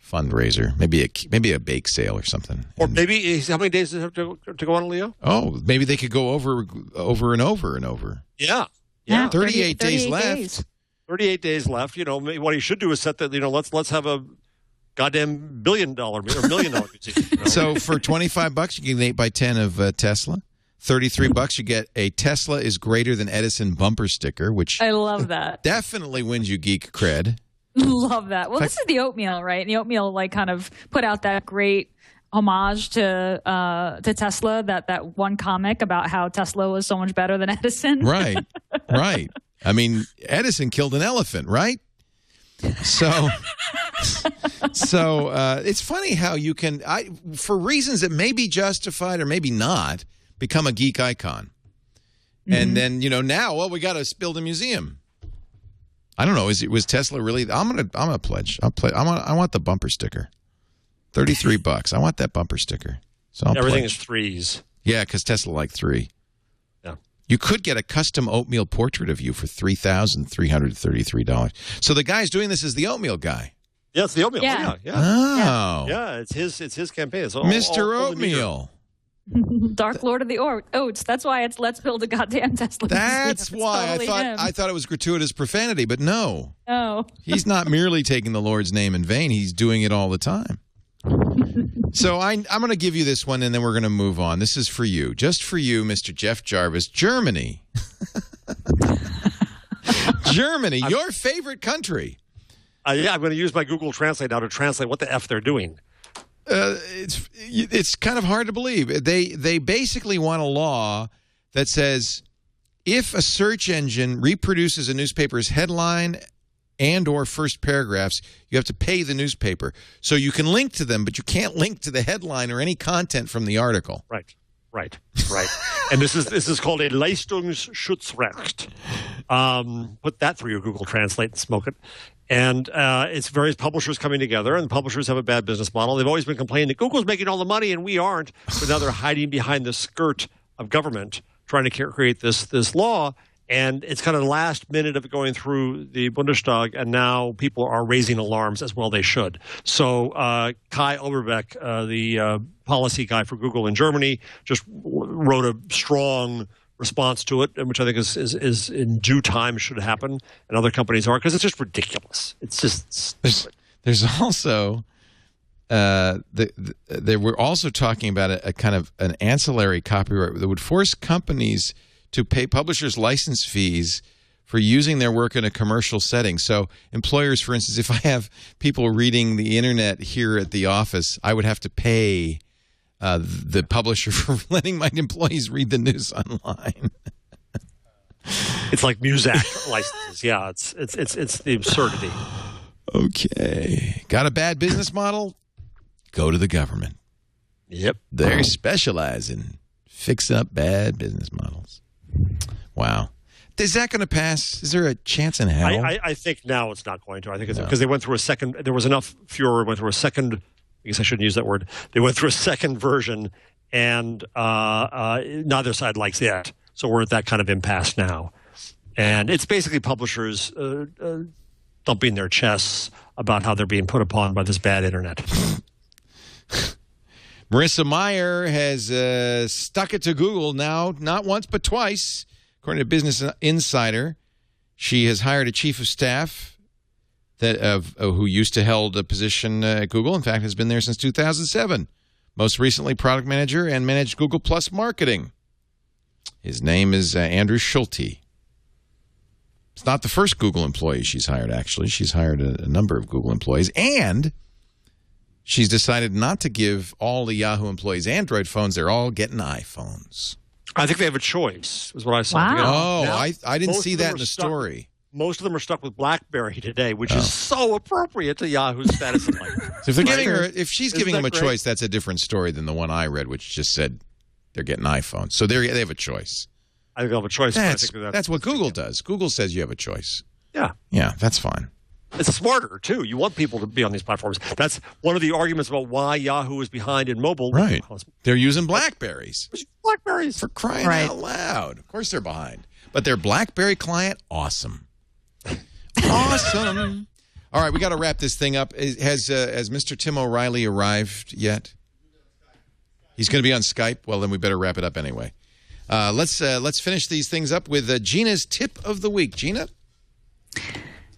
fundraiser, maybe a bake sale or something. Or maybe how many days does it have to go on, Leo? Oh, maybe they could go over and over. Yeah. 38 days left. 38 days left. What he should do is set that. Let's have a goddamn $1 billion or $1 million museum. So for $25, you get an 8x10 of Tesla. $33, you get a Tesla is greater than Edison bumper sticker, which I love that. Definitely wins you geek cred. Love that. Well, this is the Oatmeal, right? And the Oatmeal kind of put out that great homage to Tesla, that one comic about how Tesla was so much better than Edison. Right. I mean, Edison killed an elephant, right? So it's funny how you can, for reasons that may be justified or maybe not, become a geek icon. Mm-hmm. And then, now, we got to build a museum. I don't know. Was Tesla really? I'm gonna pledge. I want the bumper sticker. $33. I want that bumper sticker. So everything is threes. Yeah, because Tesla like 3. Yeah. You could get a custom Oatmeal portrait of you for $3,333. So the guy's doing this is the Oatmeal guy. Yeah, it's the Oatmeal. Yeah. Oh. Yeah, it's his campaign. It's Mr. Oatmeal. Dark Lord of the Oats. That's why it's let's build a goddamn Tesla. That's why totally I thought it was gratuitous profanity, but no. Oh. He's not merely taking the Lord's name in vain. He's doing it all the time. So I'm going to give you this one, and then we're going to move on. This is for you. Just for you, Mr. Jeff Jarvis. Germany. Germany, your favorite country. Yeah, I'm going to use my Google Translate now to translate what the F they're doing. It's kind of hard to believe. They basically want a law that says if a search engine reproduces a newspaper's headline and or first paragraphs, you have to pay the newspaper. So you can link to them, but you can't link to the headline or any content from the article. Right. And this is called a Leistungsschutzrecht. Put that through your Google Translate and smoke it. And it's various publishers coming together, and the publishers have a bad business model. They've always been complaining that Google's making all the money and we aren't, but now they're hiding behind the skirt of government trying to create this law. And it's kind of the last minute of it going through the Bundestag, and now people are raising alarms as well they should. So Kai Oberbeck, the policy guy for Google in Germany, just wrote a strong response to it, which I think is in due time should happen, and other companies are, because it's just ridiculous. It's just there's also they were also talking about a kind of an ancillary copyright that would force companies to pay publishers license fees for using their work in a commercial setting. So employers, for instance, if I have people reading the internet here at the office, I would have to pay the publisher for letting my employees read the news online. It's like Muzak licenses. Yeah, it's the absurdity. Okay. Got a bad business model? Go to the government. Yep. They specialize in fixing up bad business models. Wow. Is that going to pass? Is there a chance in hell? I think now it's not going to. I think it's because they went through a second. There was enough furor. Went through a second. I guess I shouldn't use that word. They went through a second version, and neither side likes it. So we're at that kind of impasse now. And it's basically publishers thumping their chests about how they're being put upon by this bad internet. Marissa Mayer has stuck it to Google now, not once but twice. According to Business Insider, she has hired a chief of staff who used to hold a position at Google. In fact, has been there since 2007. Most recently, product manager and managed Google Plus marketing. His name is Andrew Schulte. It's not the first Google employee she's hired, actually. She's hired a number of Google employees, and she's decided not to give all the Yahoo employees Android phones. They're all getting iPhones. I think they have a choice, is what I saw. Wow. I didn't see that in the story. Most of them are stuck with BlackBerry today, which is so appropriate to Yahoo's status of life. So if they're giving her, if she's giving them a choice, that's a different story than the one I read, which just said they're getting iPhones. So they have a choice. I think they'll have a choice. That's what Google does. Google says you have a choice. Yeah. Yeah, that's fine. It's smarter, too. You want people to be on these platforms. That's one of the arguments about why Yahoo is behind in mobile. Right. They're using BlackBerries. BlackBerries. For crying out loud. Of course they're behind. But their BlackBerry client, awesome. Awesome. All right, we got to wrap this thing up. Has Mr. Tim O'Reilly arrived yet? He's going to be on Skype? Well, then we better wrap it up anyway. Let's finish these things up with Gina's tip of the week. Gina?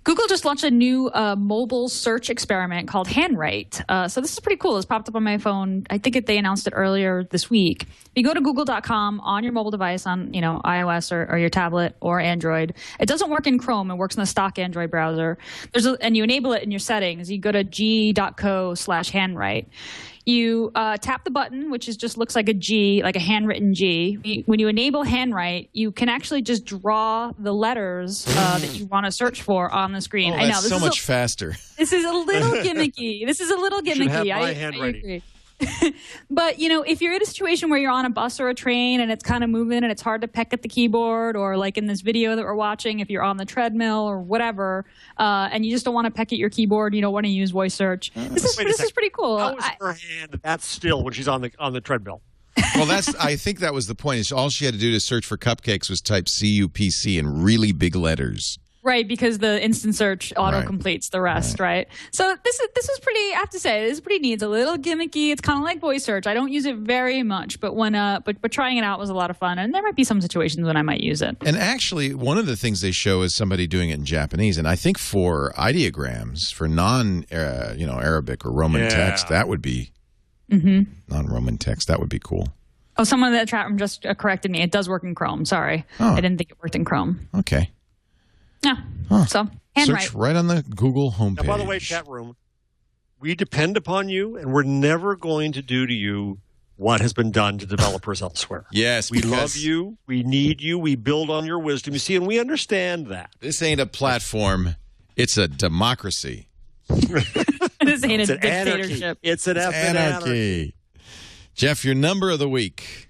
Google just launched a new mobile search experiment called Handwrite. So this is pretty cool. It's popped up on my phone. I think they announced it earlier this week. If you go to google.com on your mobile device on iOS or your tablet or Android, it doesn't work in Chrome. It works in the stock Android browser. And you enable it in your settings. You go to g.co/handwrite. You tap the button, which just looks like a G, like a handwritten G. When you enable Handwrite, you can actually just draw the letters that you want to search for on the screen. I know, this so much faster. This is a little gimmicky. Should have my handwriting. I agree. But, if you're in a situation where you're on a bus or a train and it's kind of moving and it's hard to peck at the keyboard, or like in this video that we're watching, if you're on the treadmill or whatever, and you just don't want to peck at your keyboard, you don't want to use voice search, this is pretty cool. How is her hand that still when she's on the treadmill? Well, I think that was the point. Is all she had to do to search for cupcakes was type CUPC in really big letters. Right, because the instant search auto-completes the rest, right? So this is pretty, I have to say, this is pretty neat. It's a little gimmicky. It's kind of like voice search. I don't use it very much, but but trying it out was a lot of fun, and there might be some situations when I might use it. And actually, one of the things they show is somebody doing it in Japanese, and I think for ideograms, for non-Arabic or Roman text, that would be non-Roman text. That would be cool. Oh, someone in the chat room just corrected me. It does work in Chrome. Sorry, I didn't think it worked in Chrome. Okay. Yeah. So, Handwrite. Search right on the Google homepage. Now, by the way, chat room, we depend upon you, and we're never going to do to you what has been done to developers elsewhere. Yes, we love you. We need you. We build on your wisdom. You see, and we understand that. This ain't a platform. It's a democracy. This ain't a dictatorship. It's an anarchy. Jeff, your number of the week.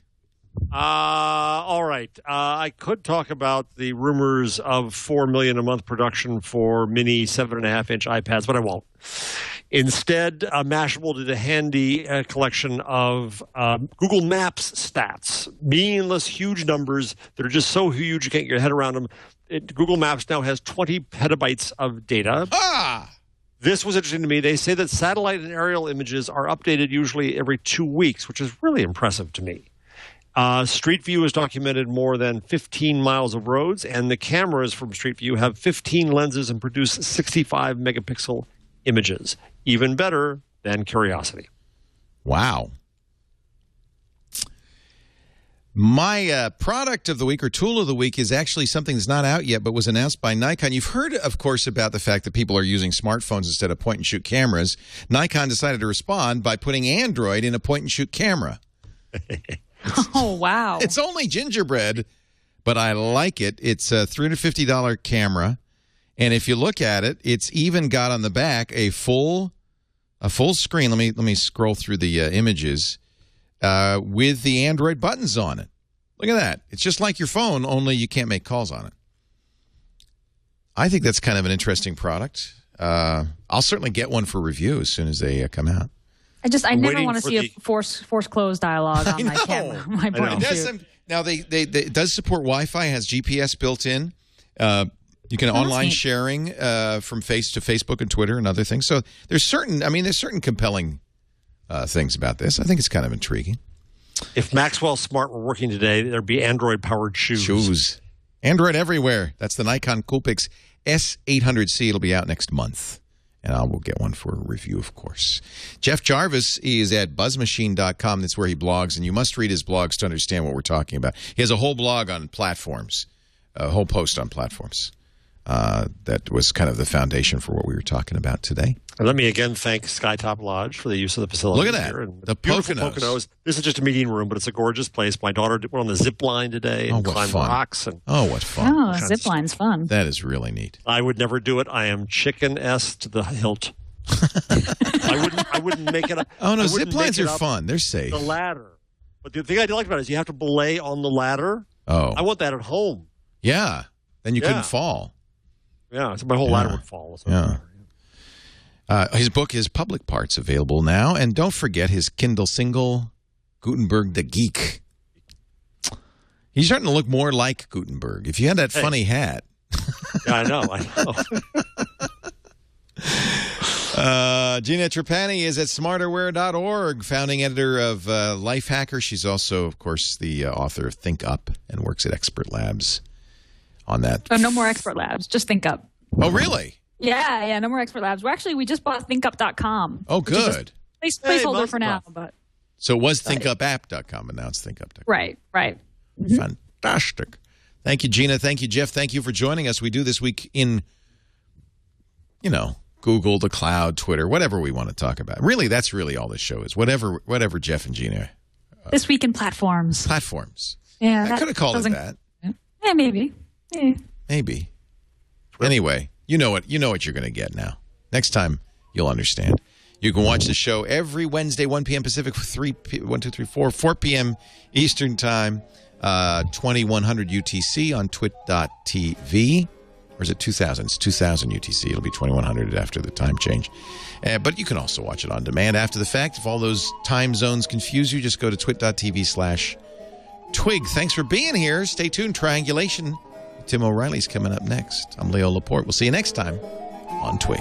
All right. I could talk about the rumors of $4 million a month production for mini 7.5-inch iPads, but I won't. Instead, Mashable did a handy collection of Google Maps stats, meaningless, huge numbers that are just so huge you can't get your head around them. Google Maps now has 20 petabytes of data. This was interesting to me. They say that satellite and aerial images are updated usually every 2 weeks, which is really impressive to me. Street View has documented more than 15 miles of roads, and the cameras from Street View have 15 lenses and produce 65 megapixel images. Even better than Curiosity. Wow. My product of the week or tool of the week is actually something that's not out yet but was announced by Nikon. You've heard, of course, about the fact that people are using smartphones instead of point-and-shoot cameras. Nikon decided to respond by putting Android in a point-and-shoot camera. Oh, wow. It's only gingerbread, but I like it. It's a $350 camera, and if you look at it, it's even got on the back a full screen. Let me scroll through the images with the Android buttons on it. Look at that. It's just like your phone, only you can't make calls on it. I think that's kind of an interesting product. I'll certainly get one for review as soon as they come out. I never want to see a force close dialogue on my camera. My point of view. Now, it does support Wi-Fi, has GPS built in. You can online sharing from to Facebook and Twitter and other things. So there's certain compelling things about this. I think it's kind of intriguing. If Maxwell Smart were working today, there'd be Android-powered shoes. Shoes. Android everywhere. That's the Nikon Coolpix S800C. It'll be out next month. And I will get one for a review, of course. Jeff Jarvis is at buzzmachine.com. That's where he blogs, and you must read his blogs to understand what we're talking about. He has a whole blog on platforms, a whole post on platforms. That was kind of the foundation for what we were talking about today. And let me again thank Skytop Lodge for the use of the facility. Look at that. Here. And the Poconos. This is just a meeting room, but it's a gorgeous place. My daughter went on the zip line today and climbed rocks. And what fun. Oh, zip line's fun. That is really neat. I would never do it. I am chicken-S to the hilt. I wouldn't make it up. Oh, no, zip lines are fun. They're safe. The ladder. But the thing I like about it is you have to belay on the ladder. Oh. I want that at home. Yeah. Then you couldn't fall. Yeah, so my whole ladder would fall. So his book is Public Parts, available now. And don't forget his Kindle single, Gutenberg the Geek. He's starting to look more like Gutenberg. If you had that funny hat. Yeah, I know. Gina Trapani is at smarterware.org, founding editor of Lifehacker. She's also, of course, the author of Think Up and works at Expert Labs on that. Oh, no more Expert Labs. Just Think Up. Oh, really? Yeah, no more Expert Labs. We just bought thinkup.com. Oh, good. Placeholder for now. But so it was thinkupapp.com, but now it's thinkup.com. Right. Mm-hmm. Fantastic. Thank you, Gina. Thank you, Jeff. Thank you for joining us. We do this week in, Google, the cloud, Twitter, whatever we want to talk about. Really, that's really all this show is. Whatever Jeff and Gina. This week in platforms. Platforms. Yeah. I could have called it that. Yeah, maybe. Yeah. Maybe. Anyway, you know what you're going to get now. Next time, you'll understand. You can watch the show every Wednesday, 1 p.m. Pacific, 4 p.m. Eastern Time, 2100 UTC on twit.tv. Or is it 2000? It's 2000 UTC. It'll be 2100 after the time change. But you can also watch it on demand after the fact. If all those time zones confuse you, just go to twit.tv/twig. Thanks for being here. Stay tuned. Triangulation. Tim O'Reilly's coming up next. I'm Leo Laporte. We'll see you next time on Twig.